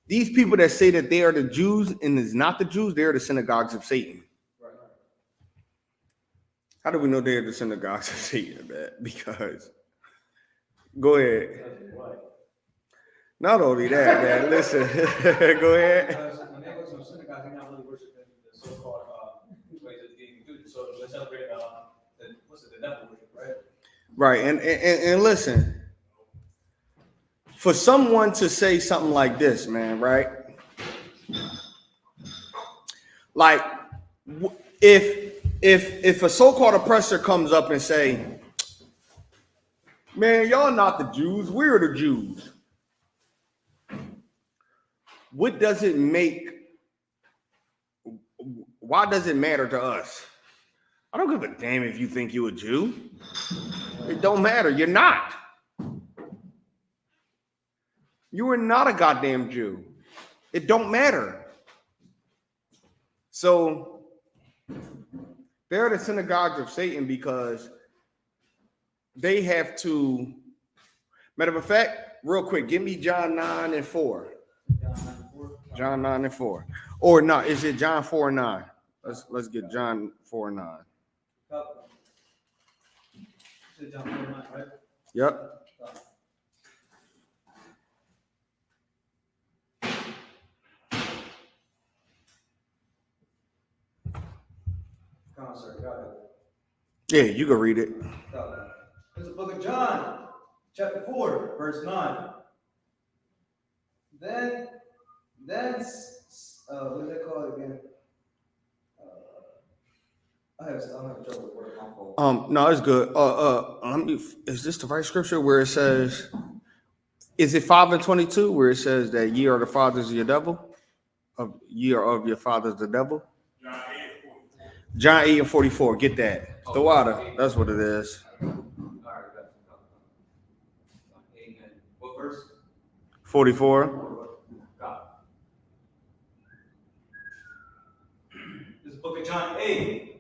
these people that say that they are the Jews and is not the Jews, they are the synagogues of Satan. Right. How do we know they're the synagogues of Satan, man? Because, go ahead. Not only that, man. Listen, go ahead. Because when they go to a synagogue, they're not really worshiping the so-called ways of being Jews. So let's celebrate the devil worship, right? Right, and listen. For someone to say something like this, man, right? Like, if a so-called oppressor comes up and say, man, y'all not the Jews, we're the Jews. What does it make? Why does it matter to us? I don't give a damn if you think you're a Jew. It don't matter. You're not. You are not a goddamn Jew. It don't matter. So they're the synagogues of Satan because they have to. Matter of fact, real quick, give me John 9 and 4. John 9 and 4. Or no, is it John 4 and 9? Let's get John 4 and 9. John 4 and 9, right? Yep. Got it. Yeah, you can read it. It's the book of John, chapter 4, verse 9. Then, what is that called again? I have trouble with word. My fault. No, it's good. Is this the right scripture where it says, is it 5 and 22 where it says that ye are the fathers of your devil? Ye are of your fathers the devil? John 8 and 44. Get that. The water. That's what it is. All right, amen. What verse? 44. This is the book of John 8,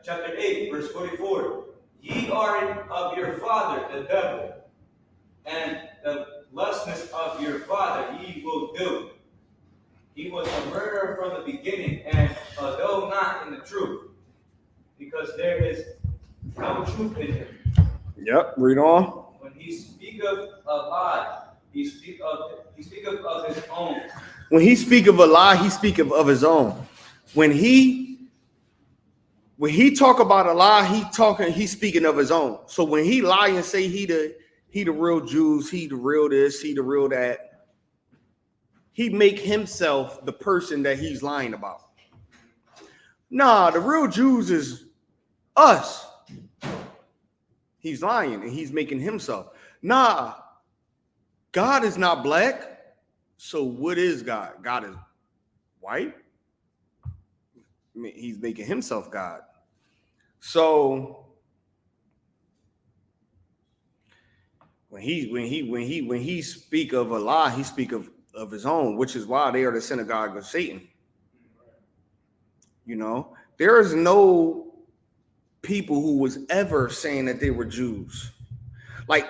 chapter 8, verse 44. Ye are of your father, the devil, and the lustness of your father ye will do. He was a murderer from the beginning, and though not in the truth, because there is no truth in him. Yep, read on. When he speaketh a lie, he speaketh of his own. When he speak of a lie, he speaketh of his own. When he talk about a lie, he's speaking of his own. So when he lie and say he the real Jews, he the real this, he the real that, he make himself the person that he's lying about. Nah, the real Jews is us. He's lying and he's making himself. Nah, God is not black. So what is God? God is white. I mean, he's making himself God. So when he speak of a lie, he speak of his own, which is why they are the synagogue of Satan. You know, there is no people who was ever saying that they were Jews. Like,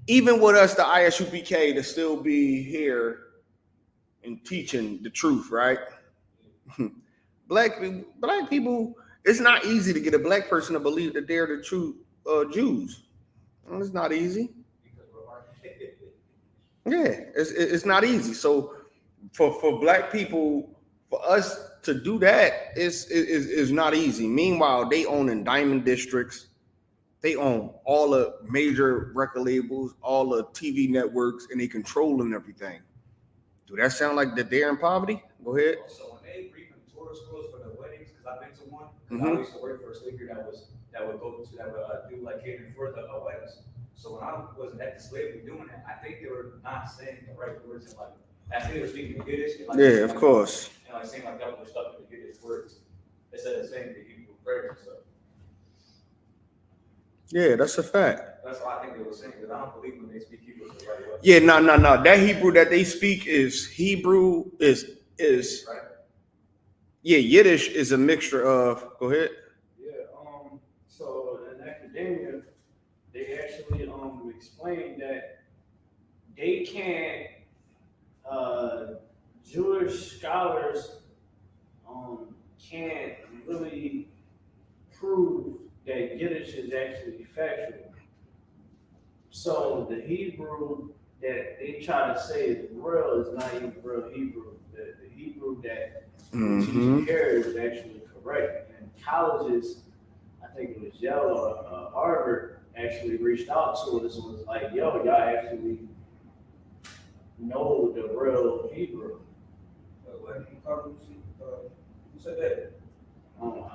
even with us, the Isupk, to still be here and teaching the truth, right? Black people, it's not easy to get a black person to believe that they're the true Jews. Well, it's not easy. Yeah, it's not easy. So for black people, for us to do that is not easy. Meanwhile, they own in diamond districts. They own all the major record labels, all the TV networks, and they controlling everything. Do that sound like that they're in poverty? Go ahead. So when they bring them Torah scrolls for the weddings, because I've been to one, I used to work for a speaker that would do like catering for the weddings. So when I was at the slavery doing that, I think they were not saying the right words and like, I think they were speaking in Yiddish. And, like, Yeah, of course. And like saying like that was stuff in the Yiddish words instead of saying the Hebrew prayers and stuff. Yeah, that's a fact. That's what I think they were saying, because I don't believe when they speak Hebrew the right way. Yeah, no. That Hebrew that they speak is Right? yeah, Yiddish is a mixture of. Go ahead. Yeah, so in academia, they actually explain that they can't Jewish scholars can't really prove that Yiddish is actually factual. So the Hebrew that they try to say is real is not even real Hebrew. The Hebrew that we teach here is actually correct. And colleges, I think it was Yale or Harvard, actually reached out to us and was like, yo, y'all actually know the real Hebrew. Who said that?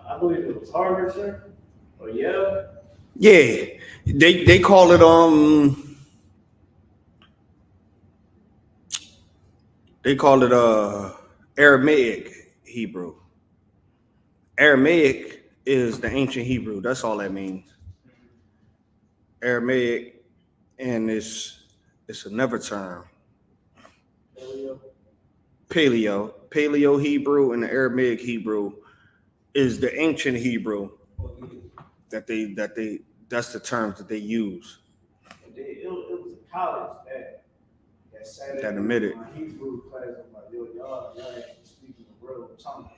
I believe it was Harvard, sir, or Yale. Yeah, they call it Aramaic Hebrew. Aramaic is the ancient Hebrew. That's all that means. Aramaic, and it's another term. Paleo Hebrew and the Aramaic Hebrew is the ancient Hebrew that's the terms that they use. It was a college that said That admitted. In my Hebrew class, I'm like, yo, y'all actually speaking the real tongue.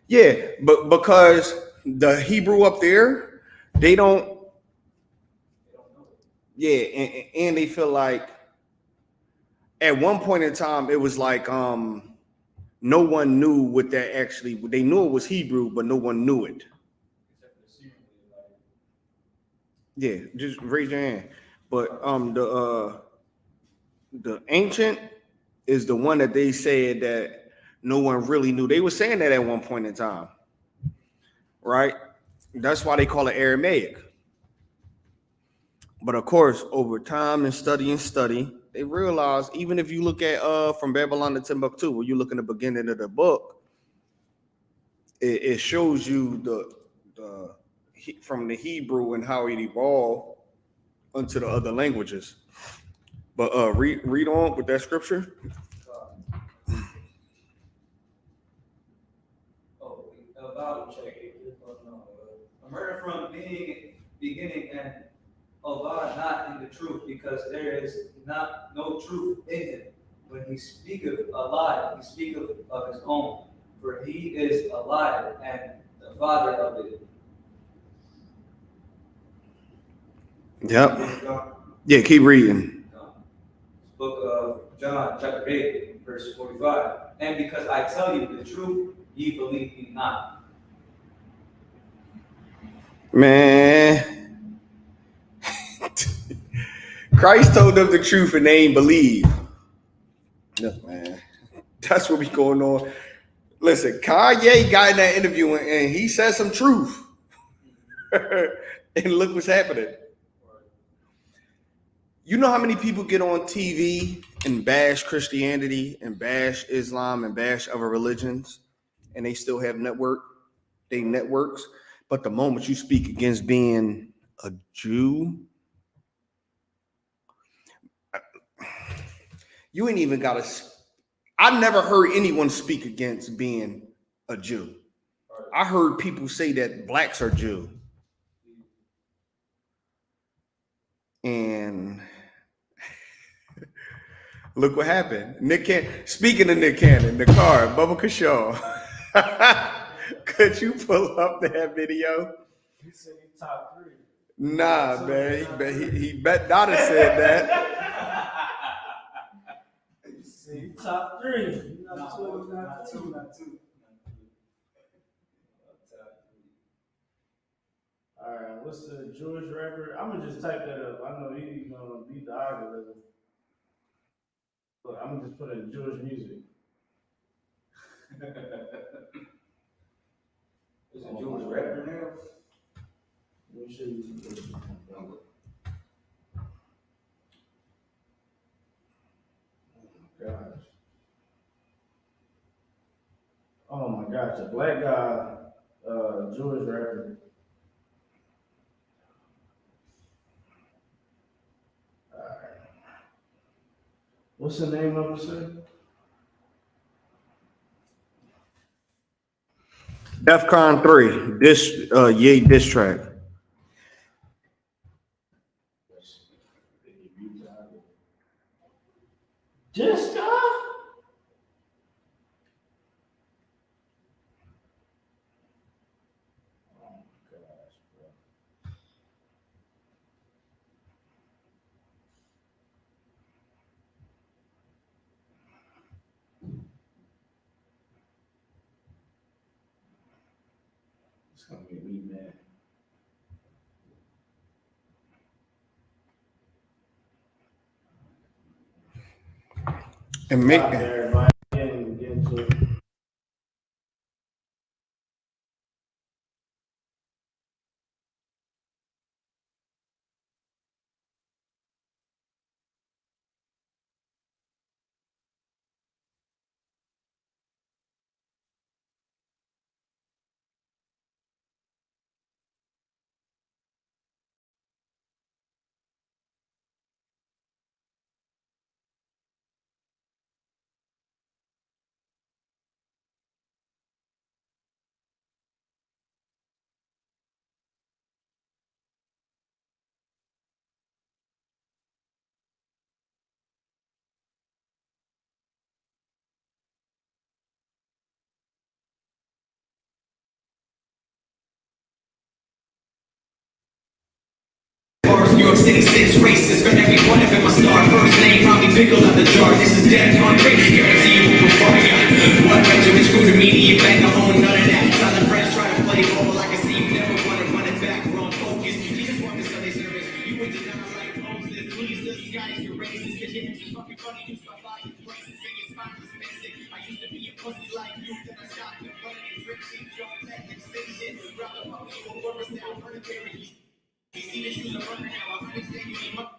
Yeah, but because the Hebrew up there, they don't. Yeah, and they feel like at one point in time it was like no one knew what that actually. They knew it was Hebrew, but no one knew it. Yeah, just raise your hand. But the ancient is the one that they said that no one really knew. They were saying that at one point in time, right? That's why they call it Aramaic. But of course, over time and study, they realize even if you look at from Babylon to Timbuktu, when you look in the beginning of the book, it shows you the from the Hebrew and how it evolved into the other languages. But read on with that scripture. About a murder from beginning and Allah not in the truth, because there is no truth in him. When he speaketh a lie, he speaketh of his own, for he is alive and the father of it. Yep. Yeah, keep reading. Book of John, chapter 8, verse 45. And because I tell you the truth, ye believe me not. Man, Christ told them the truth and they ain't believe. Yes, man. That's what be going on. Listen, Kanye got in that interview and he said some truth. And look what's happening. You know how many people get on TV and bash Christianity and bash Islam and bash other religions and they still have networks. But the moment you speak against being a Jew, you ain't even got to. I never heard anyone speak against being a Jew. I heard people say that blacks are Jew. And look what happened. Speaking of Nick Cannon, the car, Bubba Kashaw. Could you pull up that video? He said he top 3. Nah, man. He bet not have said that. He said he top 3. Not two. All right, what's the Jewish rapper? I'm gonna just type that up. I know he's gonna beat the algorithm. But I'm gonna just put in Jewish music. Is a Jewish rapper now? We should use gosh. Oh my gosh, a black guy, Jewish rapper. What's the name of it, sir? DEFCON 3, Ye diss track. This guy? Oh my gosh, bro. It's gonna get me mad. And make Stop there, everybody. Get into it. New York City, 6 races for every one of them. My star first name, Robbie Pickle out the jar. This is dead concrete. Guarantee you will perform ya. What regiment screwed to me? You back to own none of that. Silent friends try to play ball. I can see you never want to run it back. Wrong focus. You just want the Sunday service. You went to not like Moses. Please disguise your races. Cause you're just fucking funny. Use my body places. Say it's fine, it's basic. I used to be a pussy like you. Then I stopped the running and drip sheets. Don't let them say shit. Rather fuck you or worse now. Run a parody. You see the shoes are running now. I understand you need money.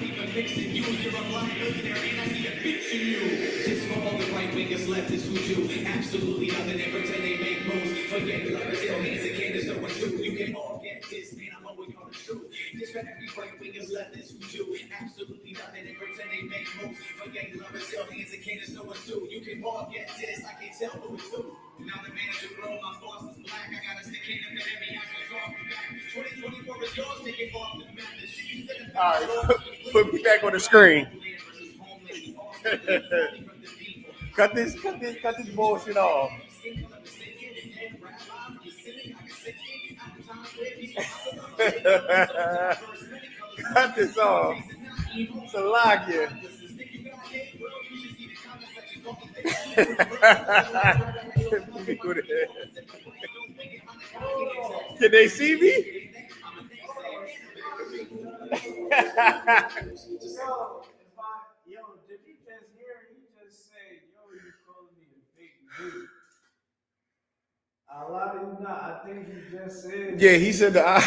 Even fix it, use your online millionaire, and I see a bitch in you. This for all the right wingers left is who do absolutely nothing and pretend they make moves. Forget lovers, ill hands and candidates, no one's true. You can all get this, man, I'm always on the truth. This for every right wingers left is who do absolutely nothing and pretend they make moves. Forget lovers, ill hands and candidates, no one's true. You can all get this, I can't tell who it's who. Now the manager grown, my boss is black. I gotta stick in and every action talking back. 2024 is yours, taking off the map. The shit you said all right, put me back on the screen. cut this bullshit off. Cut this off. Salakia. Can they see me? Yo, did you just hear? He just said, "Yo, you calling me a fake news." A lot of you not. I think he just said. Yeah, he said that.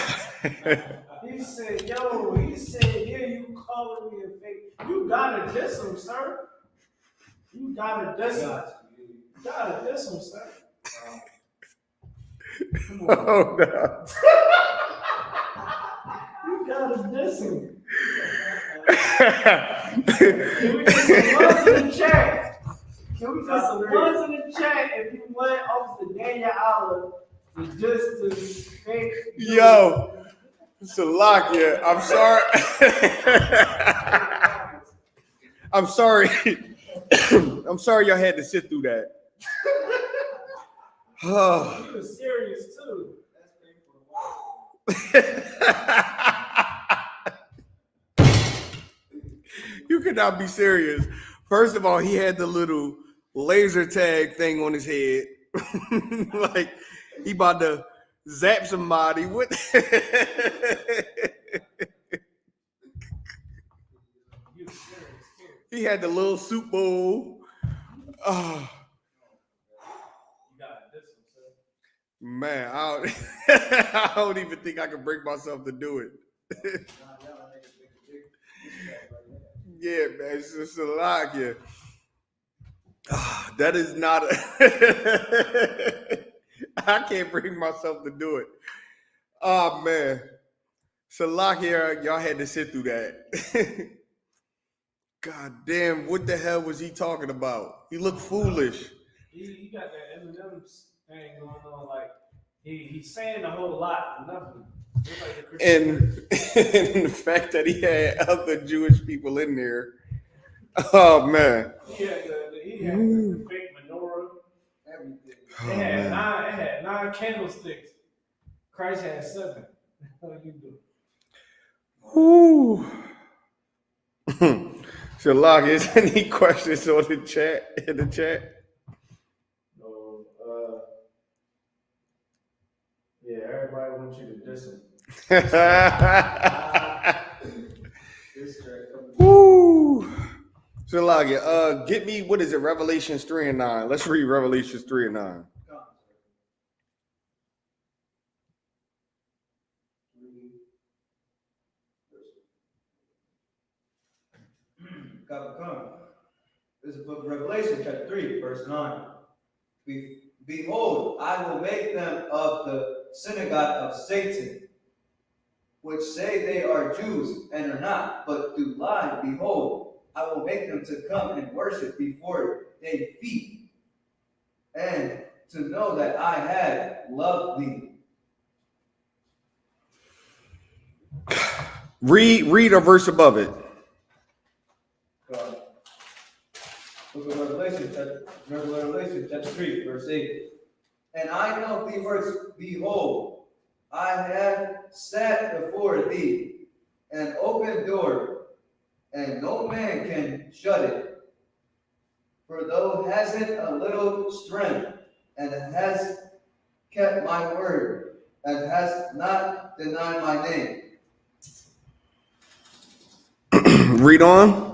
He said, "Yo," he said, "Yeah, you calling me a fake? You gotta diss him, sir. You gotta diss him. You gotta diss him, sir." Come on. Oh no. You gotta diss him. Can we get some ones in the chat? Can we get some ones in the chat if you went off the Daniel Allen to just to fake? Yo, Salakia, I'm sorry. I'm sorry. I'm sorry y'all had to sit through that. Oh. He was serious too. You cannot be serious. First of all, he had the little laser tag thing on his head. Like he about to zap somebody with. He had the little soup bowl. Oh. Man, I don't even think I can bring myself to do it. Yeah, man, it's just a lot here. That is not I can't bring myself to do it. Oh man. Salakia, y'all had to sit through that. God damn, what the hell was he talking about? He looked foolish. He got that Eminem thing going on. Like he's saying a whole lot and nothing. Like And the fact that he had other Jewish people in there. Oh man. He had the fake menorah, everything. Oh, It had man. nine candlesticks. Christ had 7. What you do? Woo. Shalak, is any questions on the chat? In the chat? No, yeah, everybody wants you to diss him. Woo. Shalak, get me, what is it, Revelations 3 and 9. Let's read Revelations 3 and 9. Come. This is the book of Revelation, chapter 3, verse 9. Behold, I will make them of the synagogue of Satan, which say they are Jews and are not, but do lie. Behold, I will make them to come and worship before their feet, and to know that I have loved thee. Read a verse above it. Book of Revelation, chapter 3, verse 8. And I know thee works, behold, I have set before thee an open door, and no man can shut it. For thou hast a little strength, and hast kept my word, and hast not denied my name. Read on.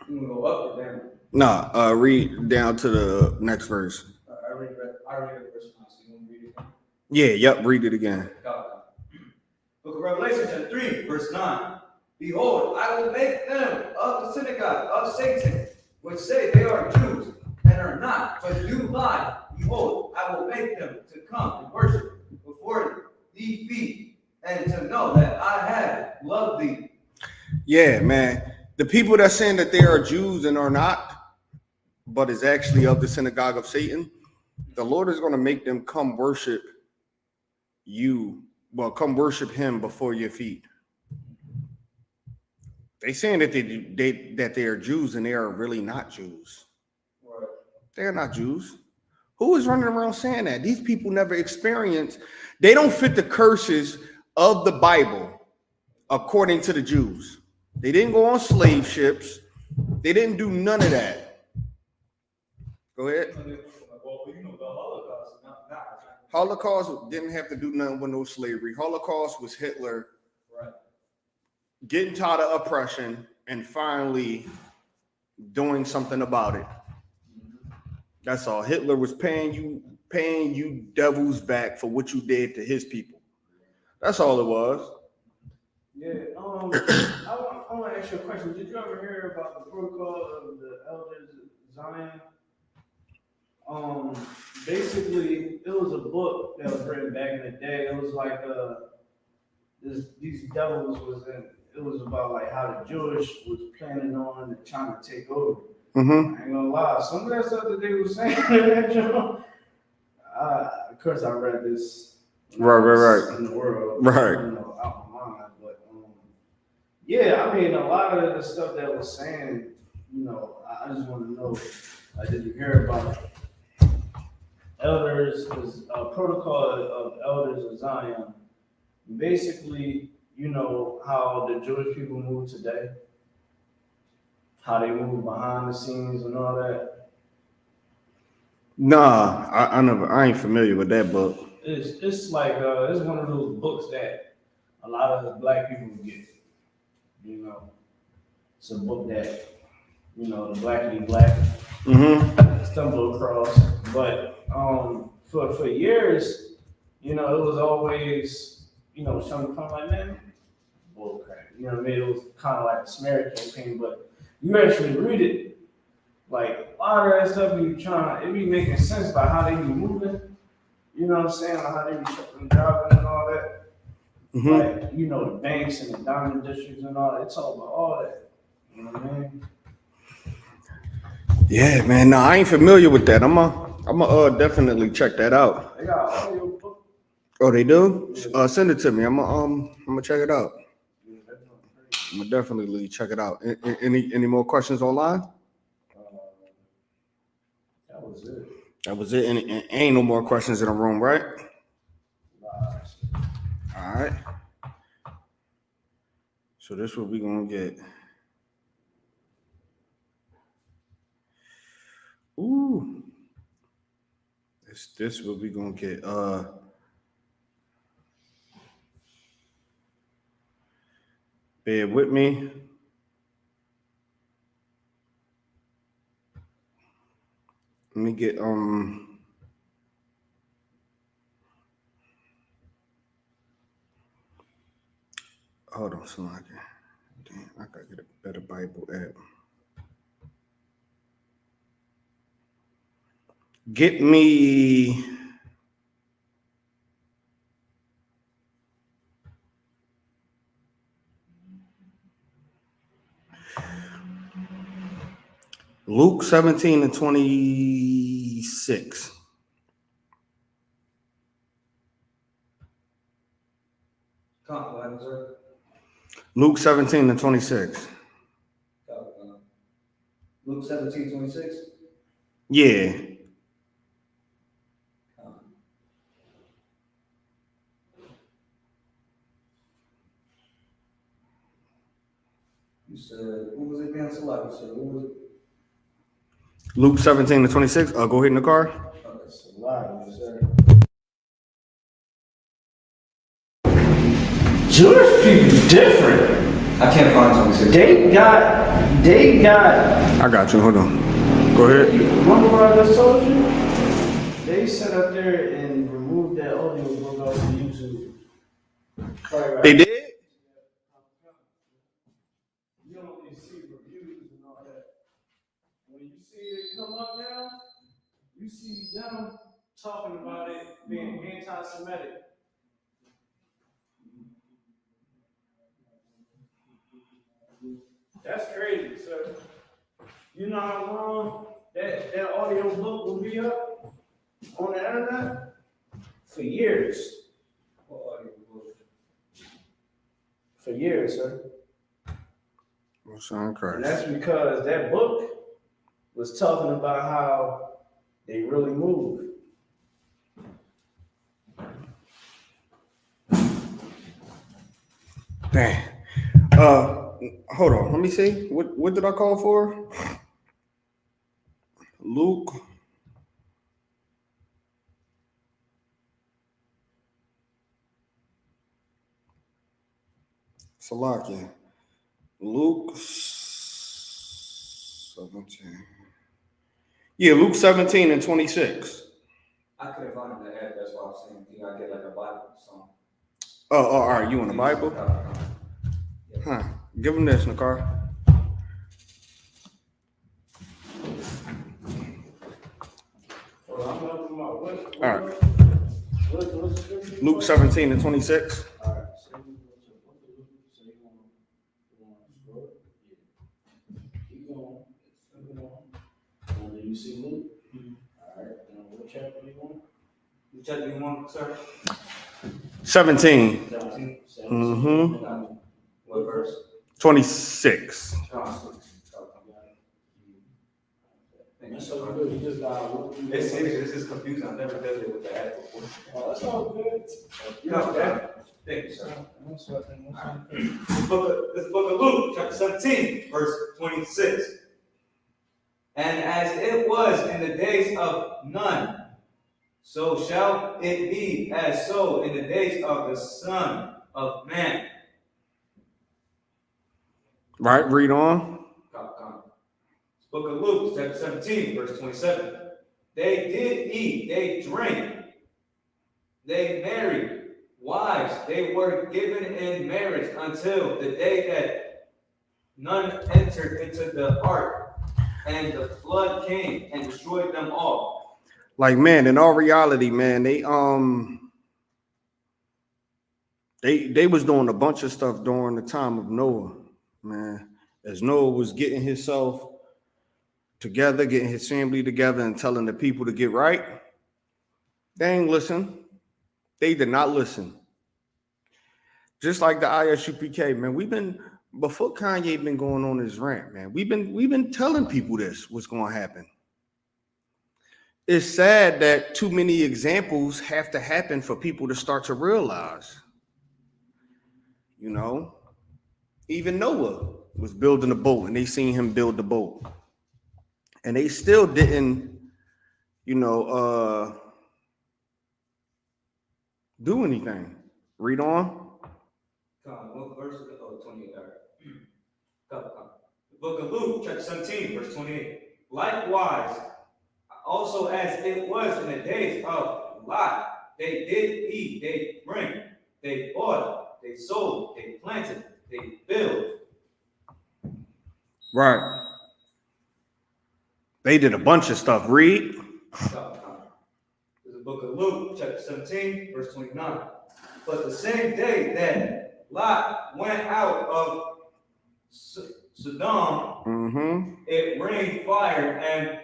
You want to go up or down? Nah, read down to the next verse. I read the verse 9, so you want to read it again? Yeah, yep, read it again. Book of Revelation, chapter 3, verse 9. Behold, I will make them of the synagogue of Satan, which say they are Jews, and are not, but do lie. Behold, I will make them to come and worship before thee feet, and to know that I have loved thee. Yeah, man. The people that saying that they are Jews and are not, but is actually of the synagogue of Satan, the Lord is going to make them come worship you. Well, come worship him before your feet. They saying that they are Jews and they are really not Jews. Right. They are not Jews. Who is running around saying that? These people never experienced. They don't fit the curses of the Bible according to the Jews. They didn't go on slave ships. They didn't do none of that. Go ahead. Well, you know, the Holocaust, not Holocaust didn't have to do nothing with no slavery. Holocaust was Hitler right. getting tired of oppression and finally doing something about it. That's all. Hitler was paying you devils back for what you did to his people. That's all it was. Yeah, I want to ask you a question. Did you ever hear about the protocol of the elders of Zion? Basically, it was a book that was written back in the day. It was like these devils was in. It was about like how the Jewish was planning on and trying to take over. Mm-hmm. I ain't gonna lie. Some of that stuff that they were saying in that joint, of course, I read this. Right. In the world, Right. You know, out my mind, but yeah, I mean, a lot of the stuff that was saying, you know, I just want to know, did you hear about elders? Is a protocol of elders of Zion. Basically, you know how the Jewish people move today, how they move behind the scenes and all that. Nah, I ain't familiar with that book. It's like it's one of those books that a lot of the black people get. You know, it's a book that, you know, the blackity black stumble across. But for years, you know, it was always, you know, something come like, man, bull crap. You know what I mean? It was kind of like a smear campaign, but you actually read it, like a lot of that stuff it be making sense by how they be moving. You know what I'm saying? Like how they be driving and all that. Mm-hmm. Like, you know, the banks and the diamond districts and all that. It's all about all that. You know what I mean? Yeah, man. No, I ain't familiar with that. I'm definitely check that out. They got audio book. Oh, they do? Send it to me. I'm gonna check it out. Yeah, that's not crazy. I'm gonna definitely check it out. Any more questions online? That was it. That was it. And ain't no more questions in the room, right? Lies. All right. So this what we gonna get. Ooh. This what we gonna get. Bear with me. Let me get hold on, so I can. Damn, I gotta get a better Bible app. Get me Luke 17 and 26. What, sir? Luke 17 and 26. Luke 17:26. Yeah. You said, what was it again? Salaki, you said, what was it? Luke 17 and 26. Go ahead in the car. Okay. That's a lie, yes, sir. Jewish people different. I can't find 26. They got. I got you. Hold on. Go ahead. Remember what I just told you? They sat up there and removed that audio book off of YouTube. Right. They did? You don't really see reviews and all that. When you see it come up now, you see them talking about it being anti-Semitic. That's crazy, sir. You know how long that audio book will be up on the internet? For years. What audio book? For years, sir. Oh, son Christ. And that's because that book was talking about how they really move. Dang. Hold on. Let me see. What did I call for? Luke. Salakia. Luke 17. Yeah, Luke 17 and 26. I couldn't find the app, that's why I was saying, you gotta get like a Bible or something. Oh, all right. You in the Bible? Huh. Give him this, Nakar. All right. Luke 17 and 26. All right. Keep going. And then you see Luke. All right. Now what chapter you want? Which chapter you want, sir? 17. 17. Mm-hmm. What verse? 26. That's all good. You just got. This is confusing. I've never dealt with the app before. Oh, that's all good. You know that? Thank you, sir. That's what This book of Luke, chapter 17, verse 26. And as it was in the days of none, so shall it be as so in the days of the Son of Man. Right, read on. Book of Luke, chapter 17, verse 27. They did eat, they drank, they married, wives, they were given in marriage until the day that none entered into the ark, and the flood came and destroyed them all. Like, man, in all reality, man, they was doing a bunch of stuff during the time of Noah, man. As Noah was getting himself together, getting his family together, and telling the people to get right, they ain't listen. They did not listen. Just like the ISUPK, man, before Kanye been going on his rant, man, we've been telling people this what's going to happen. It's sad that too many examples have to happen for people to start to realize. You know, even Noah was building a boat, and they seen him build the boat, and they still didn't, do anything. Read on. What verse is it? Oh, 28. All right. The book of Luke, chapter 17, verse 28. Likewise, also as it was in the days of Lot, they did eat, they drink, they bought, they sold, they planted, they built. Right. They did a bunch of stuff. Read. There's the book of Luke, chapter 17, verse 29. But the same day that Lot went out of Sodom, it rained fire and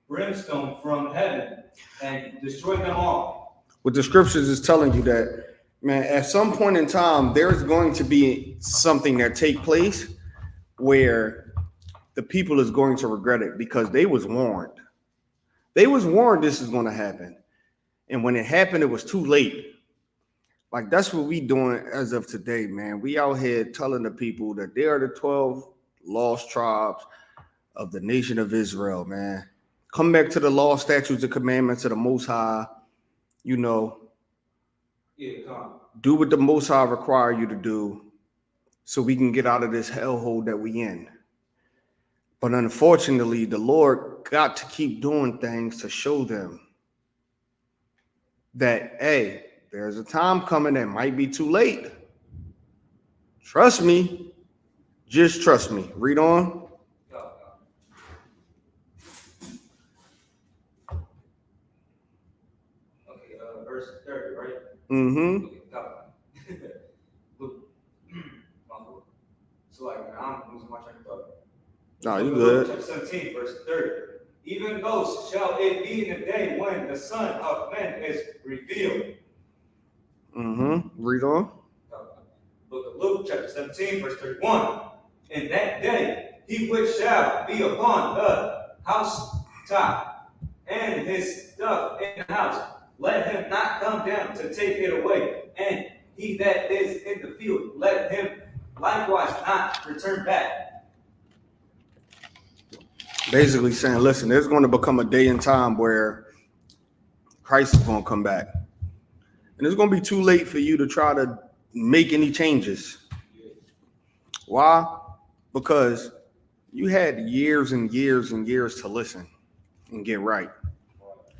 brimstone from heaven and destroyed them all. What the scriptures is telling you that, man, at some point in time, there's going to be something that take place where the people is going to regret it, because they was warned. They was warned this is going to happen. And when it happened, it was too late. Like, that's what we doing as of today, man. We out here telling the people that they are the 12 lost tribes of the nation of Israel, man. Come back to the law, statutes, and commandments of the Most High. You know, do what the Most High require you to do so we can get out of this hellhole that we in. But unfortunately, the Lord got to keep doing things to show them that, hey, there's a time coming that might be too late. Trust me. Just trust me. Read on. Okay, verse 30, right? Mm-hmm. So, like, I'm losing my train of thought. No, you good. Chapter 17, verse 30. Even those shall it be in the day when the Son of Man is revealed. Mm-hmm. Read on. Book of Luke, chapter 17, verse 31. In that day, he which shall be upon the housetop and his stuff in the house, let him not come down to take it away. And he that is in the field, let him likewise not return back. Basically saying, listen, there's going to become a day and time where Christ is going to come back. And it's going to be too late for you to try to make any changes. Why? Because you had years and years and years to listen and get right.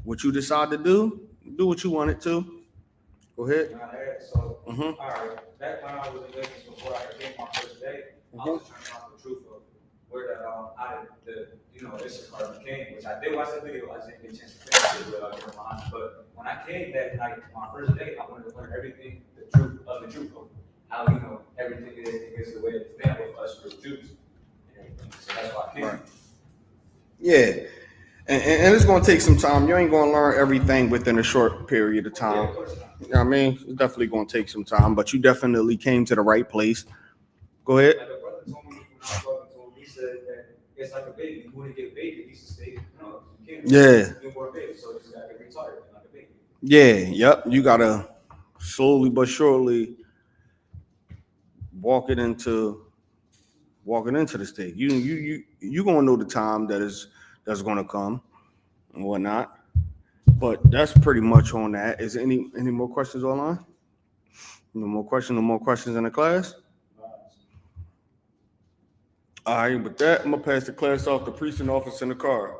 What you decide to do what you wanted to. Go ahead. So, all right, back when I was in business before I came my first day, I was trying to find the truth of where Isupk came, which I did watch the video. I didn't get a chance to finish it, but when I came that night, my first day, I wanted to learn everything, the truth of how everything is the way it's been with us real Jews. So that's why I came. Right. Yeah. And it's going to take some time. You ain't going to learn everything within a short period of time. Yeah, of course not. You know what I mean? It's definitely going to take some time, but you definitely came to the right place. Go ahead. Like a brother told me when I was talking to him, he said that it's like a baby. You want to get baby, it needs to stay. You can't do more baby, so you got to get retarded like a baby. Yeah, yep. You got to slowly but surely walking into the state. You going to know the time that's going to come and whatnot. But that's pretty much on that. Is there any more questions online? No more questions in the class? All right, with that, I'm going to pass the class off to precinct officer in the car.